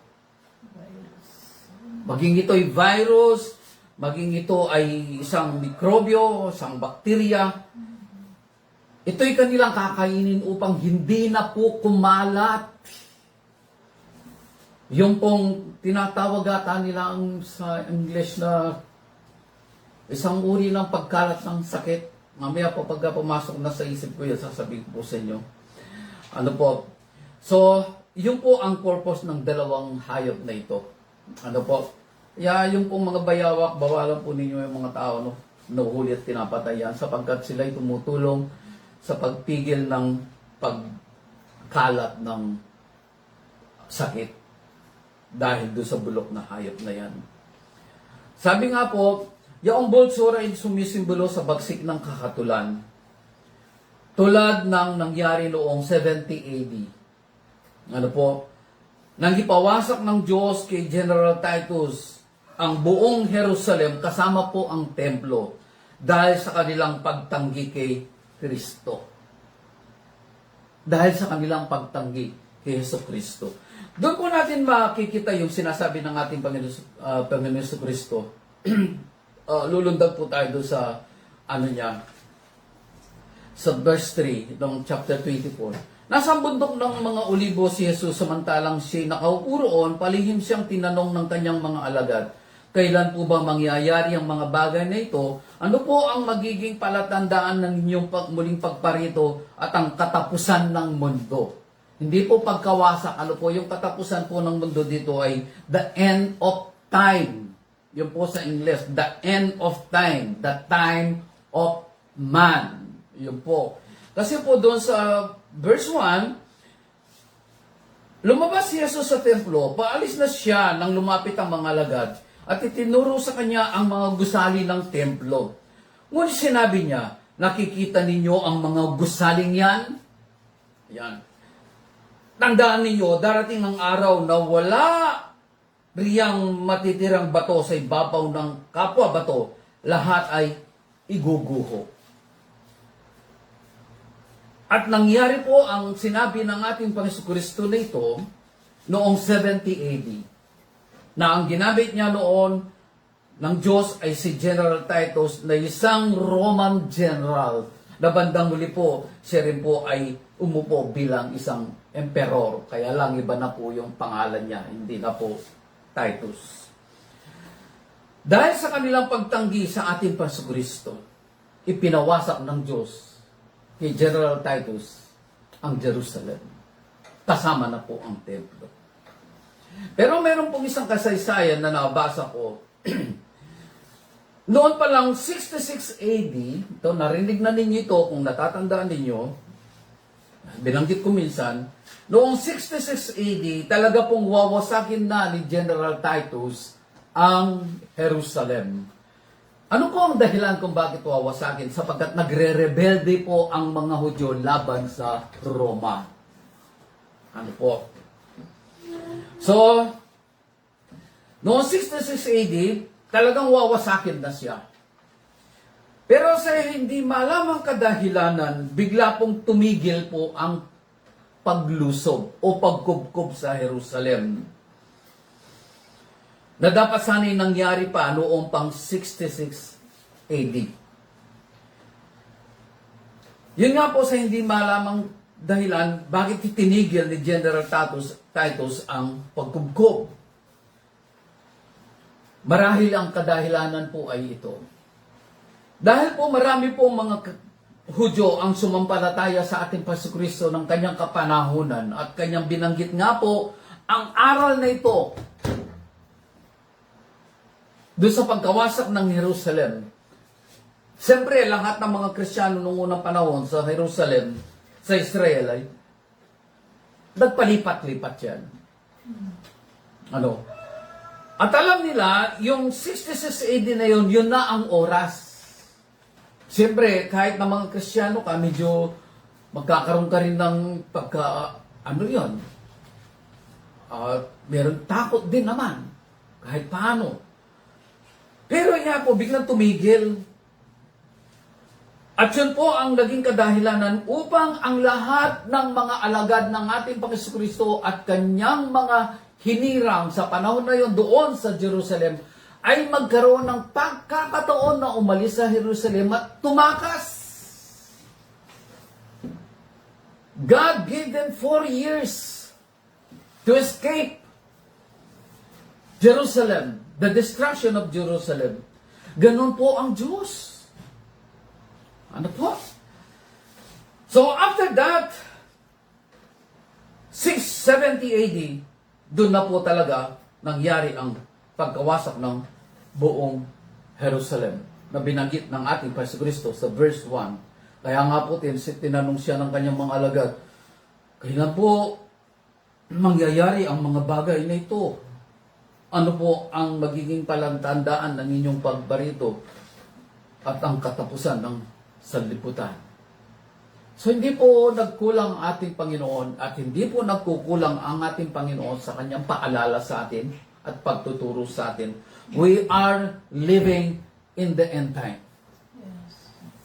Maging ito ay virus, maging ito ay isang mikrobyo, isang bakterya, ito'y kanilang kakainin upang hindi na po kumalat. Yung pong tinatawag ata nila sa English na isang uri ng pagkalat ng sakit. Mamaya po pagka pumasok na sa isip ko yun, sasabihin ko po sa inyo. Ano po? So, yun po ang purpose ng dalawang hayop na ito. Ano po? Yung pong mga bayawak, bawalan po ninyo yung mga tao, no? Nahuhuli at pinapatayan sapagkat sila'y tumutulong sa pagpigil ng pagkalat ng sakit dahil doon sa bulok na hayop na yan. Sabi nga po, yung bulsura ay sumisimbolo sa bagsik ng kakatulan tulad ng nangyari noong 70 AD. Ano po? Nang ipawasak ng Diyos kay General Titus ang buong Jerusalem kasama po ang templo dahil sa kanilang pagtanggi kay Kristo. Dahil sa kanilang pagtanggi kay Hesus Kristo. Doon po natin makikita yung sinasabi ng ating Panginoon Hesus Kristo. Lulundag po tayo doon sa sa verse 3 ng chapter 24. Nasa bundok ng mga olibo si Jesus samantalang siya'y nakaupo roon, palihim siyang tinanong ng kanyang mga alagad, kailan po ba mangyayari ang mga bagay na ito? Ano po ang magiging palatandaan ng inyong muling pagparito at ang katapusan ng mundo? Hindi po pagkawasak. Ano po yung katapusan po ng mundo dito ay the end of time. Yun po sa English, the end of time. The time of man. Yun po. Kasi po doon sa verse 1, lumabas si Jesus sa templo, paalis na siya nang lumapit ang mga alagad at itinuro sa kanya ang mga gusali ng templo. Ngunit sinabi niya, nakikita ninyo ang mga gusaling yan? Yan. Tandaan ninyo, darating ang araw na wala riyang matitirang bato sa ibabaw ng kapwa bato, lahat ay iguguho. At nangyari po ang sinabi ng ating Panginoon Kristo na ito noong 70 AD. Na ang ginamit niya noon ng Diyos ay si General Titus na isang Roman general na bandang muli po, siya rin po ay umupo bilang isang emperor. Kaya lang iba na po yung pangalan niya, hindi na po Titus. Dahil sa kanilang pagtanggi sa ating Panginoon Kristo, ipinawasak ng Diyos kay General Titus ang Jerusalem. Kasama na po ang templo. Pero meron pong isang kasaysayan na nabasa ko. Noon pa lang 66 AD, ito, narinig na ninyo ito kung natatandaan ninyo, binanggit ko minsan, noong 66 AD, talaga pong wawasakin na ni General Titus ang Jerusalem. Ano po ang dahilan kung bakit wawasakin? Sapagkat nagre-rebelde po ang mga Hudyo laban sa Roma. Ano po? So, noong 66 AD, talagang wawasakin na siya. Pero sa hindi malamang kadahilanan, bigla pong tumigil po ang paglusob o pagkubkob sa Jerusalem. Na dapat sana'y nangyari pa noong pang 66 AD. Yun nga po sa hindi malamang dahilan, bakit itinigil ni General Titus ang pagkubkob. Marahil ang kadahilanan po ay ito. Dahil po marami po mga Hudyo ang sumampalataya sa ating Panginoon Kristo ng kanyang kapanahunan at kanyang binanggit nga po ang aral na ito doon sa pagkawasak ng Jerusalem. Siyempre, lahat ng mga Kristiyano noong unang panahon sa Jerusalem, sa Israel, ay nagpalipat-lipat yan. Ano? At alam nila, yung 66 AD na yun, yun na ang oras. Siyempre, kahit na mga Kristiyano ka, medyo magkakaroon ka rin ng pagka, meron takot din naman. kahit paano. Pero nga po, biglang tumigil. At yun po ang naging kadahilanan upang ang lahat ng mga alagad ng ating Panginoon Kristo at kanyang mga hinirang sa panahon na yun doon sa Jerusalem ay magkaroon ng pagkakataon na umalis sa Jerusalem at tumakas. God gave them 4 years to escape Jerusalem, the destruction of Jerusalem. Ganun po ang Diyos. Ano po? So after that, 670 AD, doon na po talaga nangyari ang pagkawasak ng buong Jerusalem na binanggit ng ating Panginoon Kristo sa verse 1. Kaya nga po, tinanong siya ng kanyang mga alagad, kailan po mangyayari ang mga bagay na ito? Ano po ang magiging palantandaan ng inyong pagbarito at ang katapusan ng sanlibutan? So hindi po nagkulang ang ating Panginoon at hindi po nagkukulang ang ating Panginoon sa kanyang paalala sa atin at pagtuturo sa atin. We are living in the end time.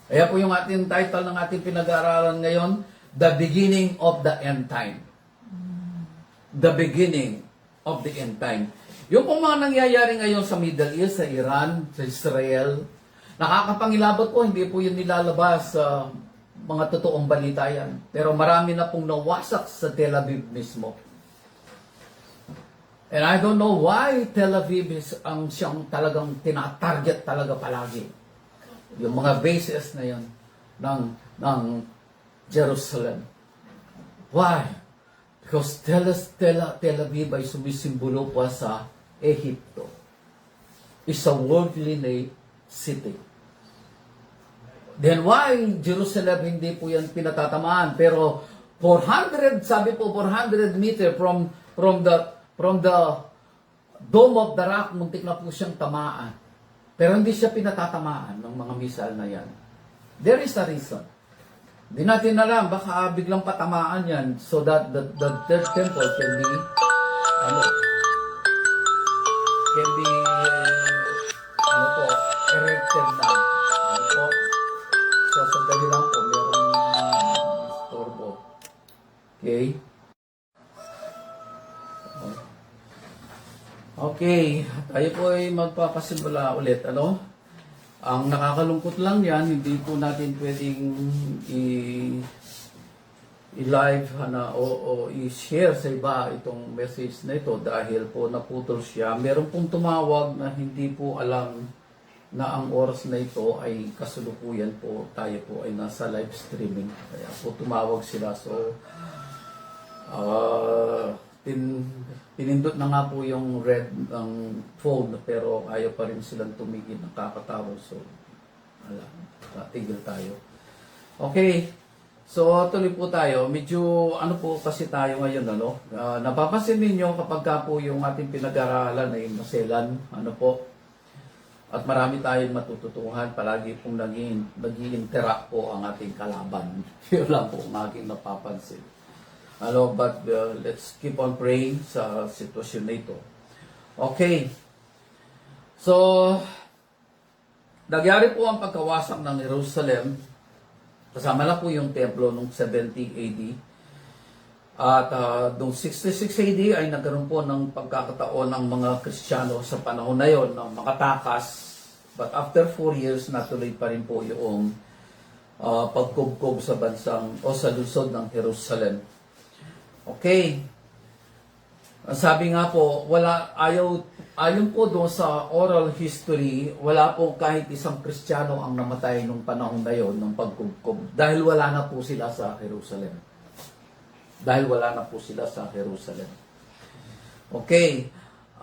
Kaya po yung ating title ng ating pinag-aaralan ngayon, The Beginning of the End Time. The Beginning of the End Time. Yung pong mga nangyayari ngayon sa Middle East, sa Iran, sa Israel, nakakapangilabot po, hindi po yun nilalabas sa mga totoong balita yan. Pero marami na pong nawasak sa Tel Aviv mismo. And I don't know why Tel Aviv is ang siyang talagang tinatarget talaga palagi. Yung mga bases na yun ng Jerusalem. Why? Because Tel Aviv ay sumisimbolo pa sa Ehipto. It's a worldly city. Then why Jerusalem hindi po yan pinatatamaan? Pero 400, sabi po 400 meter from the Dome of the Rock, muntik na po siyang tamaan. Pero hindi siya pinatatamaan ng mga missile na yan. There is a reason. Hindi natin alam, baka biglang patamaan yan so that the third temple can be erected na. So, sandali lang po, merong istorbo. Okay? Okay, tayo po ay magpapasimula ulit. Ang nakakalungkot lang yan, hindi po natin pwedeng i-live o i-share sa iba itong message na ito dahil po naputol siya. Meron pong tumawag na hindi po alam na ang oras na ito ay kasalukuyan po, tayo po ay nasa live streaming. Kaya po tumawag sila. So, pinindot na nga po yung red ng phone pero ayaw pa rin silang tumigil, nakakatawag. So, tigil tayo. Okay. So, tuloy po tayo. Medyo, po kasi tayo ngayon, napapansin ninyo kapag ka po yung ating pinag-aralan ay maselan, at marami tayong matututuhan, palagi pong nag-i-interact po ang ating kalaban. Yun lang po ang aking napapansin. But let's keep on praying sa sitwasyon na ito. Okay. So, nagyari po ang pagkawasak ng Jerusalem. Kasama na po yung templo noong 70 AD. At noong 66 AD ay nagkaroon po ng pagkakataon ng mga Kristiyano sa panahon na yon na makatakas. But after 4 years, natuloy pa rin po yung pagkubkob sa bansang o sa lungsod ng Jerusalem. Okay. Sabi nga po, ayon po doon sa oral history, wala po kahit isang Kristiyano ang namatay nung panahon na yon ng pagkubkob dahil wala na po sila sa Jerusalem. Okay.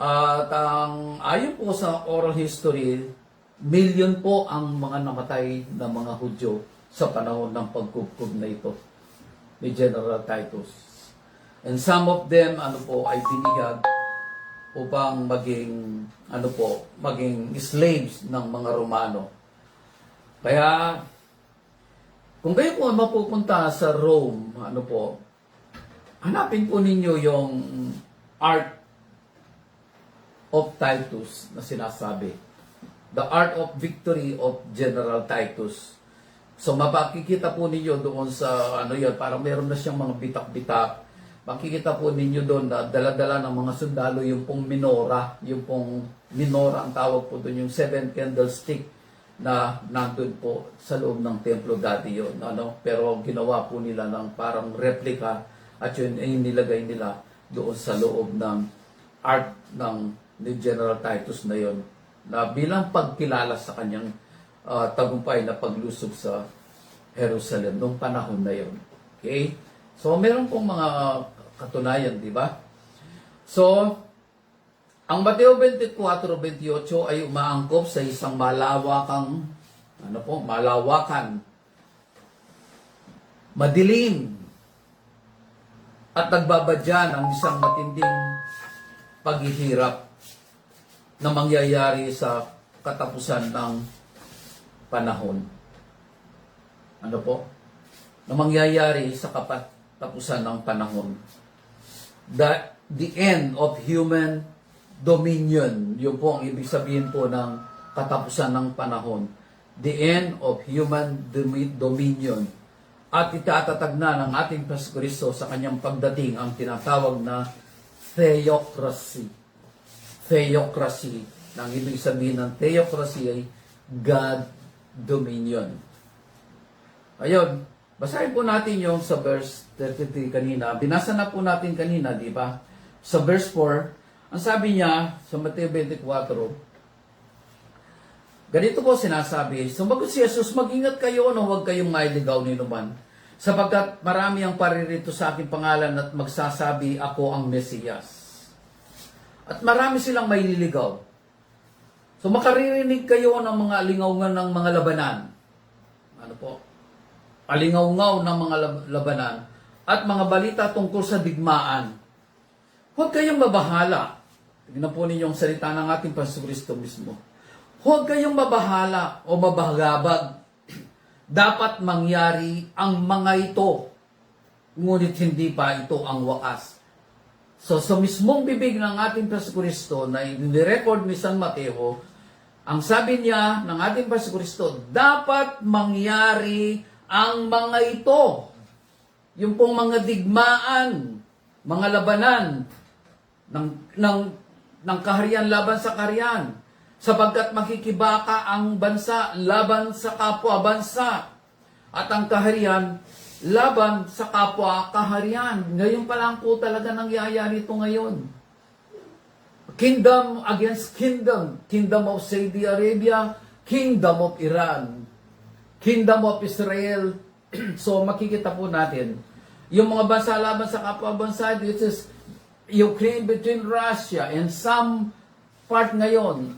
At ayon po sa oral history, milyon po ang mga namatay na mga Hudyo sa panahon ng pagkubkob na ito ni General Titus. And some of them ay binihag upang maging slaves ng mga Romano. Kaya kung kayo po mapupunta sa Rome, hanapin po ninyo yung Art of Titus na sinasabi. The art of victory of General Titus. So mapakikita po ninyo doon sa parang meron na siyang mga bitak-bitak. Makikita po ninyo doon na dala-dala ng mga sundalo yung pong minora, ang tawag po doon, yung 7 candlestick na nandun po sa loob ng templo dati yun. Pero ginawa po nila ng parang replica at yun ay nilagay nila doon sa loob ng art ni General Titus na yun, na bilang pagkilala sa kanyang tagumpay na paglusob sa Jerusalem noong panahon na yun. Okay? So, meron pong mga katunayan, di ba? So, ang Mateo 24:28 ay umaangkop sa isang malawakan, madilim, at nagbabadya ng isang matinding paghihirap na mangyayari sa katapusan ng panahon. Na mangyayari sa katapusan ng panahon. The end of human dominion. Yun po ang ibig sabihin po ng katapusan ng panahon. The end of human dominion. At itatatag na ng ating Pasko Kristo sa kanyang pagdating ang tinatawag na theocracy. Theocracy. Ang ibig sabihin ng theocracy ay God dominion. Ayun, basahin po natin yung sa verse 33 kanina. Binasa na po natin kanina, di ba? Sa verse 4, ang sabi niya sa Mateo 24, ganito po sinasabi, sumagot si Jesus, mag-ingat kayo na huwag kayong mailigaw ni numan, sapagkat marami ang paririto sa aking pangalan at magsasabi ako ang Mesiyas. At marami silang may liligaw. So makaririnig kayo ng mga alingawngan ng mga labanan. Alingawngaw ng mga labanan at mga balita tungkol sa digmaan. Huwag kayong mabahala. Tignan po ninyong salita ng ating Panginoon Kristo mismo. Huwag kayong mabahala o mabahagabag. Dapat mangyari ang mga ito. Ngunit hindi pa ito ang wakas. So, sa mismong bibig ng ating Panginoon Kristo na inirecord ni San Mateo, ang sabi niya ng ating Panginoon Kristo, dapat mangyari ang mga ito, yung pong mga digmaan, mga labanan ng kaharian laban sa kaharian, sapagkat makikibaka ang bansa laban sa kapwa-bansa at ang kaharian laban sa kapwa-kaharian. Ngayon pa lang po talaga nangyayari ito ngayon. Kingdom against kingdom. Kingdom of Saudi Arabia, Kingdom of Iran, Kingdom of Israel. So makikita po natin yung mga bansa laban sa kapwa-bansa. This is Ukraine between Russia and some part ngayon.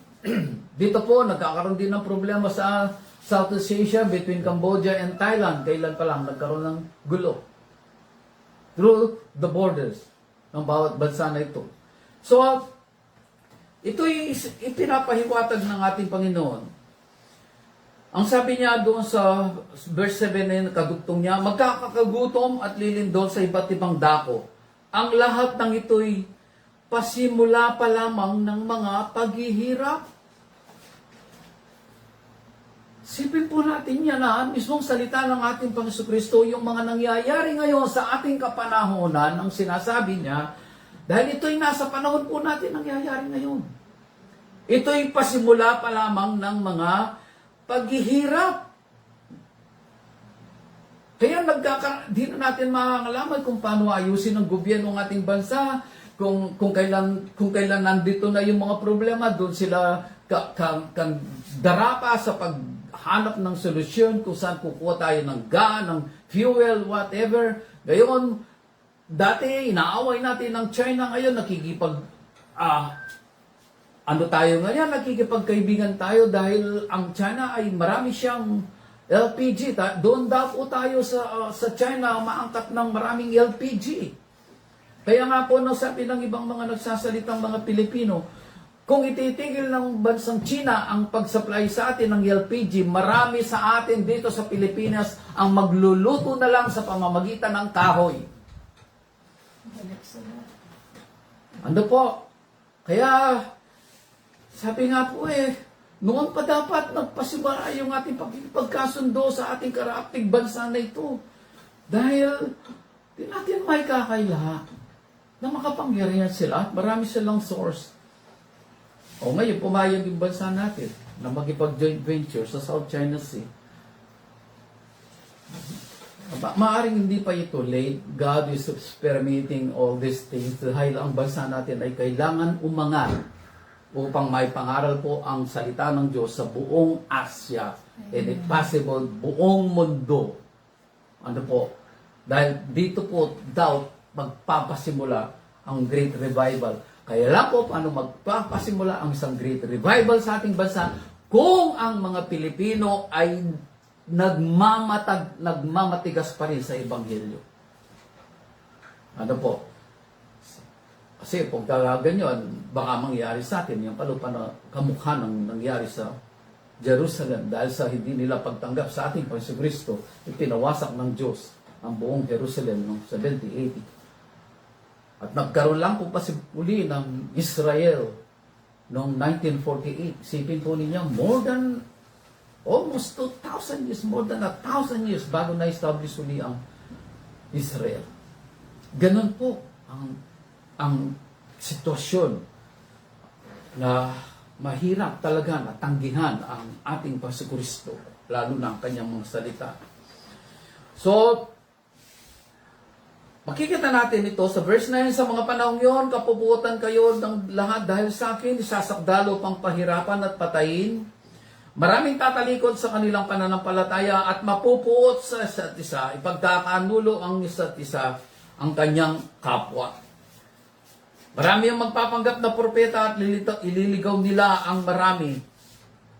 Dito po nagkakaroon din ng problema sa Southeast Asia between Cambodia and Thailand. Kailan pa lang nagkaroon ng gulo through the borders ng bawat bansa na ito. So ito'y ipinapahiwatag ng ating Panginoon. Ang sabi niya doon sa verse 7 na kadugtong niya, magkakagutom at lilindol sa iba't ibang dako. Ang lahat ng ito'y pasimula pa lamang ng mga paghihirap. Sipin po natin yan mismong salita ng ating Panginoon Kristo, yung mga nangyayari ngayon sa ating kapanahonan, ang sinasabi niya, dahil ito'y nasa panahon po natin nangyayari ngayon. Ito'y pasimula pa lamang ng mga paghihirap. Kaya di na natin makakalaman kung paano ayusin ng gobyerno ng ating bansa, kung kailan nandito na yung mga problema, doon sila darapa sa paghanap ng solusyon, kung saan kukuha tayo ng ng fuel, whatever. Ngayon, dati inaaway natin ng China, ngayon nakikipagkaibigan tayo dahil ang China ay marami siyang LPG. Doon daw po tayo sa China maangkat ng maraming LPG. Kaya nga po sabi ng ibang mga nagsasalitang mga Pilipino, kung ititigil ng bansang China ang pag-supply sa atin ng LPG, marami sa atin dito sa Pilipinas ang magluluto na lang sa pamamagitan ng kahoy. Ano po? Kaya Sabi nga po noon pa dapat nagpasimula yung ating pagkasundo sa ating karaaptig bansa na ito. Dahil di natin may kakaila na makapangyarihan sila at marami silang source. O ngayon, pumayag yung bansa natin na magipag-joint venture sa South China Sea. Maaring hindi pa ito late. God is experimenting all these things dahil ang bansa natin ay kailangan umangat upang may pangaral po ang salita ng Diyos sa buong Asia and if possible, buong mundo. Ano po? Dahil dito po daw magpapasimula ang Great Revival. Kaya lang po paano magpapasimula ang isang Great Revival sa ating bansa kung ang mga Pilipino ay nagmamatigas pa rin sa Ebanghelyo. Ano po? Kasi kung ganyan, baka mangyari sa atin yung na kamukha ng nangyari sa Jerusalem dahil sa hindi nila pagtanggap sa ating Panginoon Kristo, ipinawasak ng Diyos ang buong Jerusalem noong 70-80. At nagkaroon lang po uli ng Israel noong 1948. Isipin po ninyo, more than almost 2,000 years, more than 1,000 years bago na-establish uli ang Israel. Ganun po ang sitwasyon na mahirap talaga na tanggihan ang ating Panginoon Kristo, lalo na ang kanyang mga salita. So, makikita natin ito sa verse 9, sa mga panahong yon, kapuputan kayo ng lahat dahil sa akin, isasakdalo pang pahirapan at patayin. Maraming tatalikod sa kanilang pananampalataya at mapupuot sa isa't isa, ipagkakanulo ang isa't isa ang kanyang kapwa. Marami ang magpapanggap na propeta at ililigaw nila ang marami.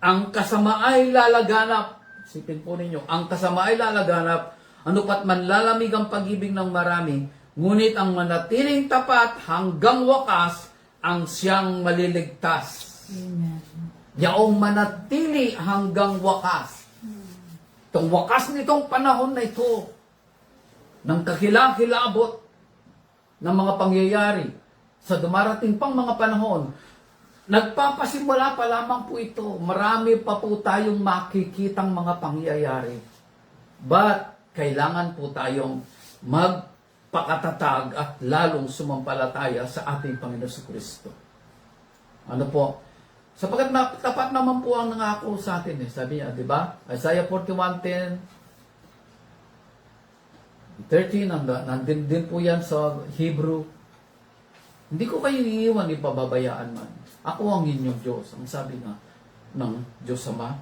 Ang kasama ay lalaganap. Sipin po ninyo, ang kasama ay lalaganap, ano pat man lalamig ang pag-ibig ng marami, ngunit ang manatiling tapat hanggang wakas ang siyang maliligtas. Amen. Yaong manatili hanggang wakas. Itong wakas nitong panahon na ito, ng kakilakilabot ng mga pangyayari, sa dumarating pang mga panahon, nagpapasimula pa lamang po ito. Marami pa po tayong makikitang mga pangyayari. But, kailangan po tayong magpakatatag at lalong sumampalataya sa ating Panginoon Kristo. Ano po? Sapagkat tapat naman po ang nangako sa atin. Sabi niya, di ba? Isaiah 41:13, nandun din po yan sa Hebrew. Hindi ko kayo iiwan, ipababayaan man. Ako ang inyong Diyos, ang sabi nga ng Diyos Ama.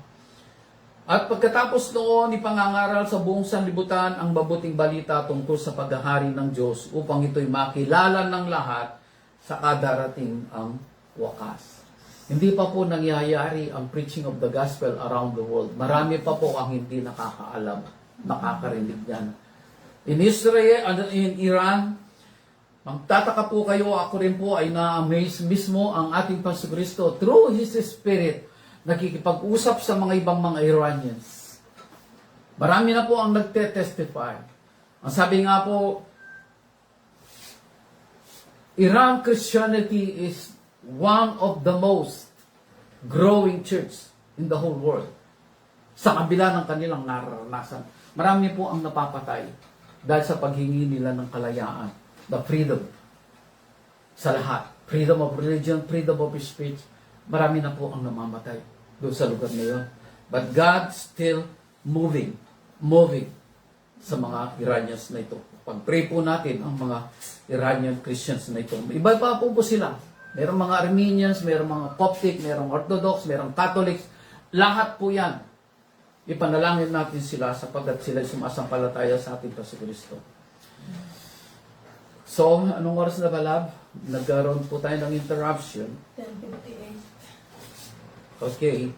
At pagkatapos noon, ipangangaral sa buong sanlibutan ang mabuting balita tungkol sa paghahari ng Diyos upang ito'y makilala ng lahat sa kadarating ang wakas. Hindi pa po nangyayari ang preaching of the gospel around the world. Marami pa po ang hindi nakakaalam, nakakarinig yan. In Israel, in Iran, magtataka po kayo, ako rin po ay na-amaze mismo ang ating Panginoon Kristo through His Spirit, nakikipag-usap sa mga ibang mga Iranians. Marami na po ang nagte-testify. Ang sabi nga po, Iran Christianity is one of the most growing church in the whole world. Sa kabila ng kanilang nararanasan. Marami po ang napapatay dahil sa paghingi nila ng kalayaan. The freedom sa lahat. Freedom of religion, freedom of speech. Marami na po ang namamatay doon sa lugar na yun. But God still moving sa mga Iranians na ito. Pag-pray po natin ang mga Iranian Christians na ito. Iba pa po sila. Merong mga Armenians, merong mga Coptic, merong Orthodox, merong Catholics. Lahat po yan. Ipanalangin natin sila sapagkat sila sumasampalataya sa ating Panginoon Kristo. So, anong oras na ba, Lab? Nagkaroon po tayo ng interruption. 10:58. Okay.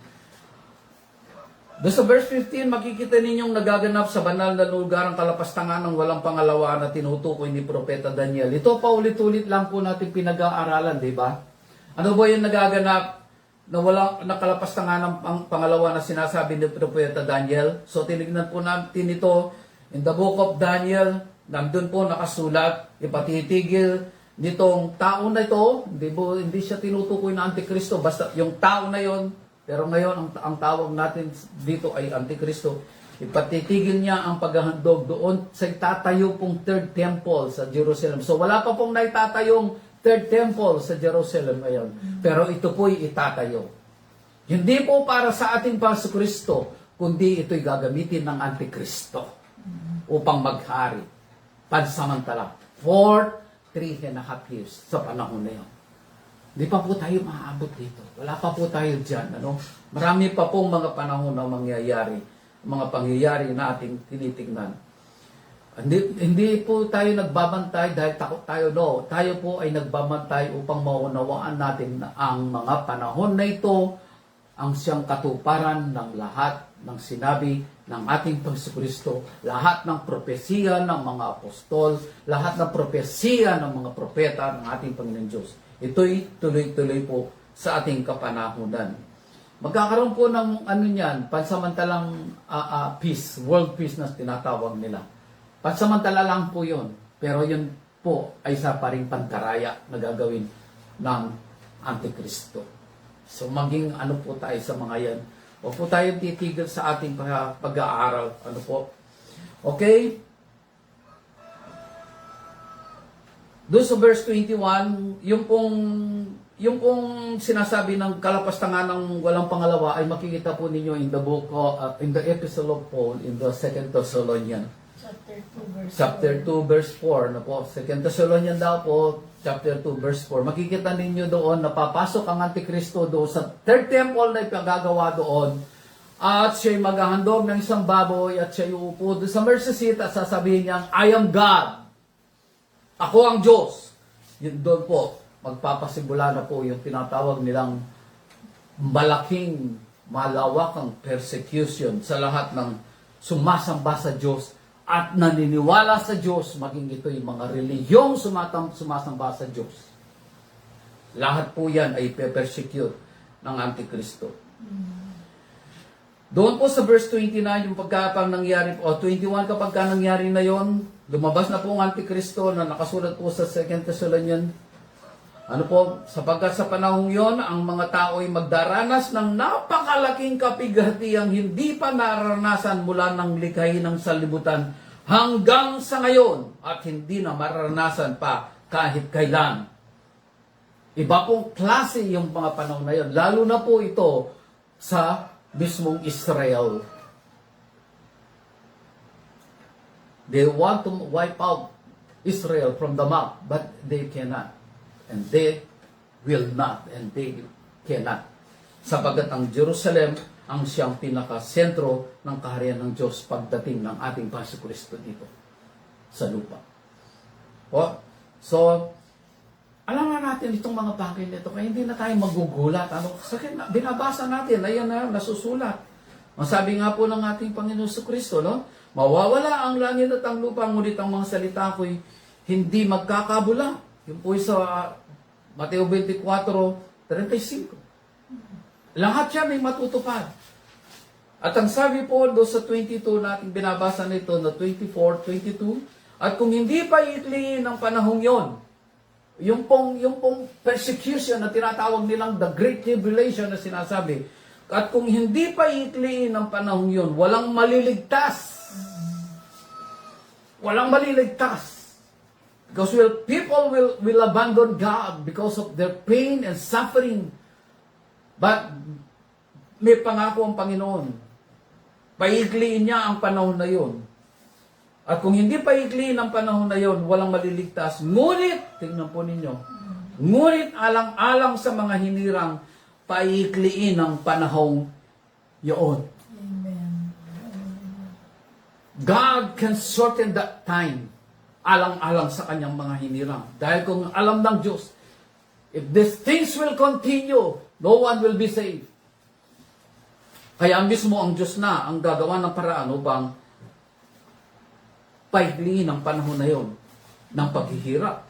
Doon sa verse 15, makikita ninyong nagaganap sa banal na lugar ang kalapastangan ng walang pangalawa na tinutukoy ni Propeta Daniel. Ito pa ulit-ulit lang po natin pinag-aaralan, di ba? Ano ba yung nagaganap na walang nakalapastangan ng pangalawa na sinasabi ni Propeta Daniel? So, tinignan po natin ito in the book of Daniel. Nandun po nakasulat, ipatitigil nitong tao na ito, hindi siya tinutukoy na Antikristo, basta yung tao na yon. Pero ngayon, ang tawag natin dito ay Antikristo. Ipatitigil niya ang paghahandog doon sa itatayo pong third temple sa Jerusalem. So wala pa pong naitatayong third temple sa Jerusalem ngayon. Pero ito po'y itatayo. Hindi po para sa ating Panginoon, kundi ito'y gagamitin ng Antikristo upang maghari pansamantala for 3.5 years sa panahon na yun. Hindi pa po tayo maaabot dito. Wala pa po tayo dyan. Marami pa pong mga panahon na mangyayari, mga pangyayari na ating tinitingnan. Hindi po tayo nagbabantay dahil takot tayo. No, tayo po ay nagbabantay upang maunawaan natin na ang mga panahon na ito ang siyang katuparan ng lahat ng sinabi ng ating Panginoon, lahat ng propesiya ng mga apostol, lahat ng propesiya ng mga propeta ng ating Panginoon Diyos. Ito'y tuloy-tuloy po sa ating kapanahunan. Magkakaroon po ng pansamantalang peace, world peace na tinatawag nila. Pansamantala lang po yun. Pero yun po ay isa pa rin pantaraya na gagawin ng Antikristo. So maging po tayo sa mga yan. Huwag po tayo titigil sa ating pag-aaral. Okay? Doon sa verse 21, yung pong sinasabi ng kalapastangan ng walang pangalawa ay makikita po ninyo in the book in the epistle of Paul in the 2 Thessalonians. Chapter 2 verse 4 na po. 2 Thessalonians daw po, chapter 2 verse 4. Makikita ninyo doon na papasok ang Antikristo doon sa third temple na ipagagawa doon. At siya'y maghahandog ng isang baboy at siya'y uupo doon sa mercy seat at sasabihin niya, I am God. Ako ang Diyos. Yun doon po, magpapasimula na po yung tinatawag nilang malaking, malawakang persecution sa lahat ng sumasamba sa Diyos at naniniwala sa Diyos, maging ito yung mga reliyong sumasamba sa Diyos. Lahat po yan ay pe-persecute ng Antikristo. Doon po sa verse 29, yung pagkapang nangyari po, 21 kapag ka nangyari na yon, lumabas na po ang Antikristo na nakasulat po sa 2 Thessalonians. Sapagkat sa panahong yon, ang mga tao ay magdaranas ng napakalaking kapighatiang hindi pa naranasan mula ng likhain ng sanlibutan hanggang sa ngayon at hindi na maranasan pa kahit kailan. Iba pong klase yung mga panahon na yon. Lalo na po ito sa mismong Israel. They want to wipe out Israel from the map, but they cannot. And they will not, and they cannot. Sapagat ang Jerusalem ang siyang pinakasentro ng kaharian ng Diyos pagdating ng ating Panginoon Kristo dito sa lupa. So, alam na natin itong mga bagay nito, kaya hindi na tayo magugulat. Binabasa natin, ayan na, nasusulat. Ang sabi nga po ng ating Panginoon Kristo, mawawala ang langit at ang lupa, ngunit ang mga salita ko'y hindi magkakabula. Yung po sa Mateo 24:35. Lahat yan ay matutupad. At ang sabi po doon sa 22 nating binabasa nito na 24:22, at kung hindi pa iitliin ng panahong yon, yung pong persecution na tinatawag nilang the Great Tribulation na sinasabi, at kung hindi pa iitliin ng panahong yon, walang maliligtas. Walang maliligtas. Because people will abandon God because of their pain and suffering. But may pangako ang Panginoon. Paikliin niya ang panahon na yon. At kung hindi paikliin ang panahon na yon, walang maliligtas. Ngunit, tingnan po ninyo, ngunit alang-alang sa mga hinirang, paikliin ang panahong yon. God can shorten that time. Alang-alang sa kanyang mga hinirang. Dahil kung alam ng Diyos, if these things will continue, no one will be saved. Kaya mismo ang Diyos na ang gagawa ng paraan upang paikliin ang panahon na yon ng paghihirap.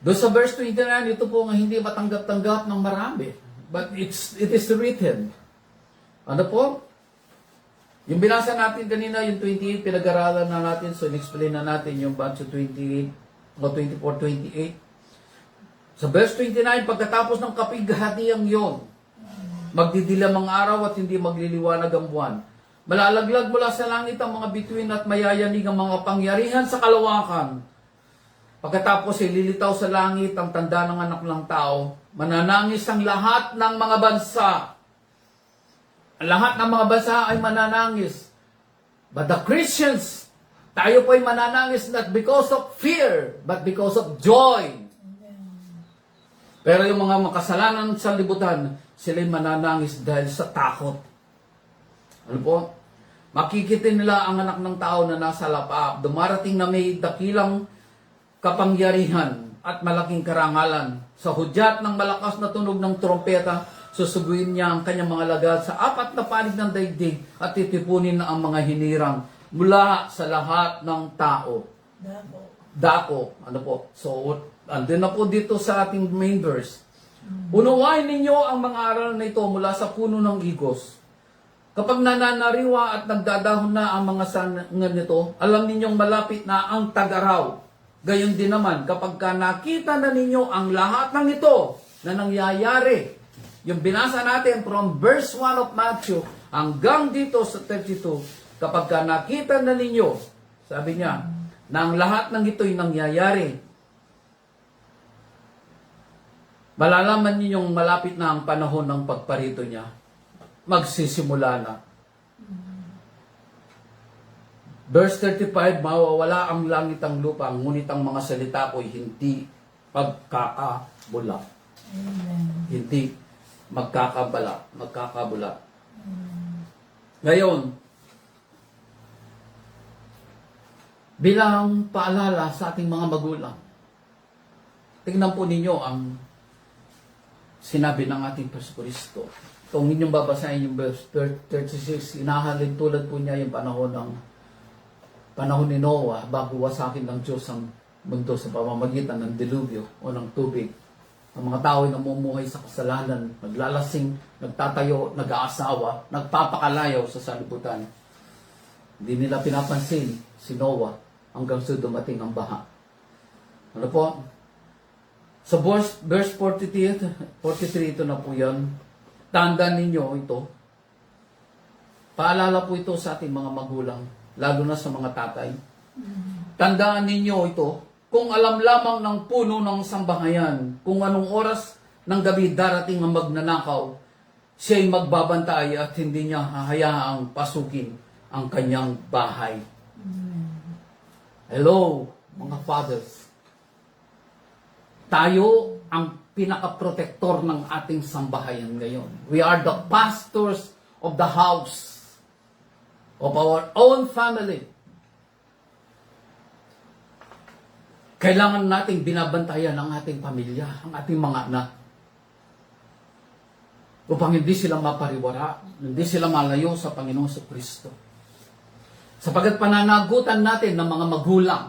Doon sa verse 29, ito po nga hindi matanggap-tanggap ng marami. But it is written. Ano po? Yung binasa natin kanina, yung 28, pinag-aralan na natin, so in-explain na natin yung Matthew 28 o 24, 28. Sa verse 29, pagkatapos ng kapighatiang yon, magdidilam ang araw at hindi magliliwanag ang buwan. Malalaglag mula sa langit ang mga bituin at mayayanig ang mga pangyarihan sa kalawakan. Pagkatapos ay lilitaw sa langit ang tanda ng anak ng tao. Mananangis ang lahat ng mga bansa. Ang lahat ng mga bansa ay mananangis. But the Christians, tayo po ay mananangis not because of fear, but because of joy. Pero yung mga makasalanan sa libutan, sila'y mananangis dahil sa takot. Ano po? Makikita nila ang anak ng tao na nasa lapaap. Dumarating na may dakilang kapangyarihan at malaking karangalan. Sa hudyat ng malakas na tunog ng trompeta, susuguin niya ang kanyang mga lagad sa apat na panig ng daigdig at titipunin na ang mga hinirang mula sa lahat ng tao. Dako. Ano po? So, andun na po dito sa ating main verse. Unawain ninyo ang mga aral na ito mula sa puno ng igos. Kapag nananariwa at nagdadahon na ang mga sanga nito, alam ninyong malapit na ang tag-araw. Gayon din naman, kapag nakita na ninyo ang lahat ng ito na nangyayari, yung binasa natin from verse 1 of Matthew hanggang dito sa 32, kapag nakita na ninyo, sabi niya, na ang lahat ng ito'y nangyayari, malalaman ninyong malapit na ang panahon ng pagparito niya. Magsisimula na. Verse 35, mawawala ang langit ang lupa, ngunit ang mga salita ko'y hindi magkakabula. Hindi magkakabula. Ngayon, bilang paalala sa ating mga magulang, tingnan po ninyo ang sinabi ng ating Kristo. Kung inyong babasahin yung verse 36, inahalin tulad po niya yung panahon ni Noah bago wasakin ng Diyos ang mundo sa pamamagitan ng dilubyo o ng tubig. Ang mga tao ay namumuhay sa kasalanan, naglalasing, nagtatayo, nag-aasawa, nagpapakalayaw sa sanlibutan. Hindi nila pinapansin si Noah hanggang sa dumating ang baha. Ano po? Sa verse 43, ito na po yan. Tandaan ninyo ito. Paalala po ito sa ating mga magulang, lalo na sa mga tatay. Tandaan ninyo ito. Kung alam lamang ng puno ng sambahayan, kung anong oras ng gabi darating ang magnanakaw, siya'y magbabantay at hindi niya hahayaang pasukin ang kanyang bahay. Hello, mga fathers. Tayo ang pinaka-protector ng ating sambahayan ngayon. We are the pastors of the house, of our own family. Kailangan nating binabantayan ang ating pamilya, ang ating mga anak. Upang hindi sila mapariwara, hindi sila malayo sa Panginoong Kristo. Sapagat pananagutan natin ng mga magulang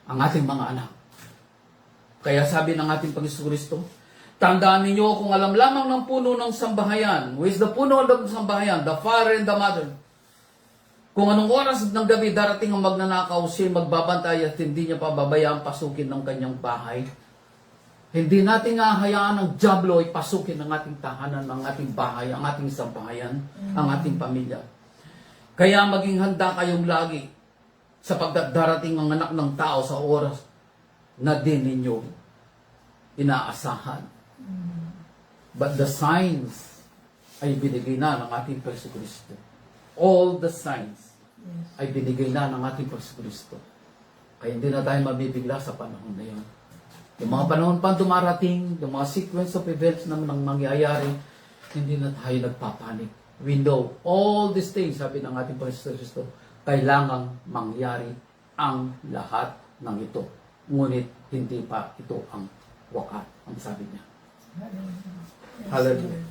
ang ating mga anak. Kaya sabi ng ating Panginoon Kristo, tandaan ninyo kung alam lamang ng puno ng sambahayan, who is the puno ng sambahayan, the father and the mother, kung anong oras ng gabi darating ang magnanakaw, siya magbabantay at hindi niya pababayaan pasukin ng kanyang bahay. Hindi natin hahayaan ng diablo ay pasukin ang ating tahanan, ang ating bahay, ang ating sambahayan, ang ating pamilya. Kaya maging handa kayong lagi sapagkat darating ang anak ng tao sa oras na din ninyo inaasahan. But the signs ay binigay na ng ating Kristo. All the signs ay binigay na ng ating Kristo. Kaya hindi na tayo mabibigla sa panahon na yun. Yung mga panahon pa dumarating, yung mga sequence of events na mangyayari, hindi na tayo nagpapanik. We know all these things, sabi ng ating Kristo, kailangang mangyari ang lahat ng ito. Ngunit hindi pa ito ang wakas, ang sabi niya. Hallelujah.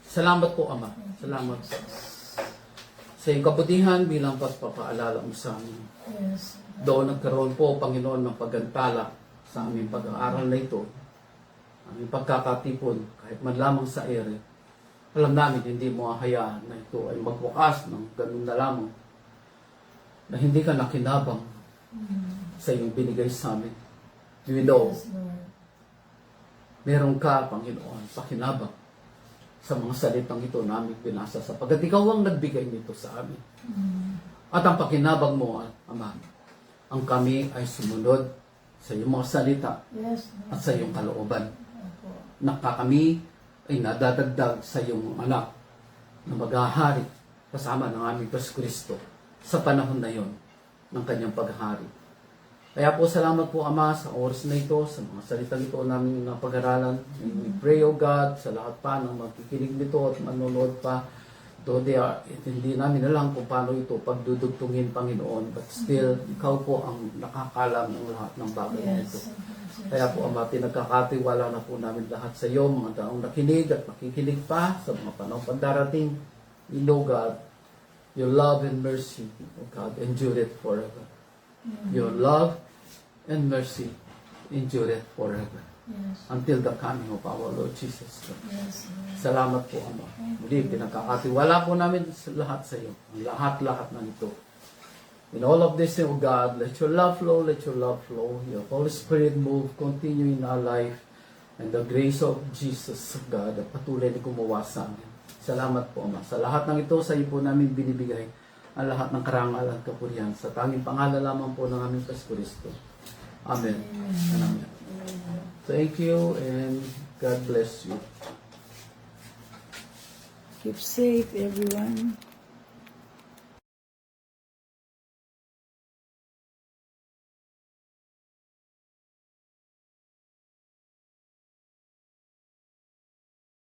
Salamat po, Ama. Salamat sa iyong kabutihan bilang pagpapaalala mo sa amin. Doon nagkaroon po, Panginoon, ng pagantala sa aming pag-aaral na ito, aming pagkakatipon, kahit man lamang sa ere, Alam namin, hindi mo hahayaan na ito ay magwakas ng ganun na lamang na hindi ka nakinabang sa iyong binigay sa amin. You know, Yes, Lord. meron ka, Panginoon, pakinabang sa mga salitang ito namin binasa sapagkat ikaw ang nagbigay nito sa amin. At ang pakinabang mo, Ama, ang kami ay sumunod sa iyong mga salita Yes, Lord. at sa iyong kalooban. Opo. Na kami ay nadadagdag sa iyong anak na maghahari kasama ng aming Diyos Kristo sa panahon na yon ng kanyang paghahari. Kaya po salamat po Ama sa oras na ito, sa mga salitang ito namin na pag-aralan. And we pray, O God, sa lahat pa ng magkikinig nito at manonood pa, though they are, hindi namin alam kung paano ito pagdudugtungin, Panginoon, but still, ikaw po ang nakakalam ng lahat ng bagay na ito. Yes. Kaya po, Ama, pinagkakatiwala na po namin lahat sa iyo, mga taong nakinig at makikinig pa sa mga panahon pandarating. We know, God, your love and mercy, O God, endure it forever. Your love and mercy endure it forever. Yes. Until the coming of our Lord Jesus Christ. Yes, Lord. Salamat po, Ama. Muli, pinagkakatiwala po namin lahat sa iyo. Ang lahat-lahat na ito. In all of this, O God, let your love flow, let your love flow. Your Holy Spirit move, continue in our life. And the grace of Jesus, God, patuloy na gumawa sa amin. Salamat po, Ama. Sa lahat ng ito, sa iyo po namin binibigay ang lahat ng karangal at kapurihan. Sa tanging pangalan lamang po ng aming Kristo. Amen. And amen. Thank you and God bless you. Keep safe, everyone.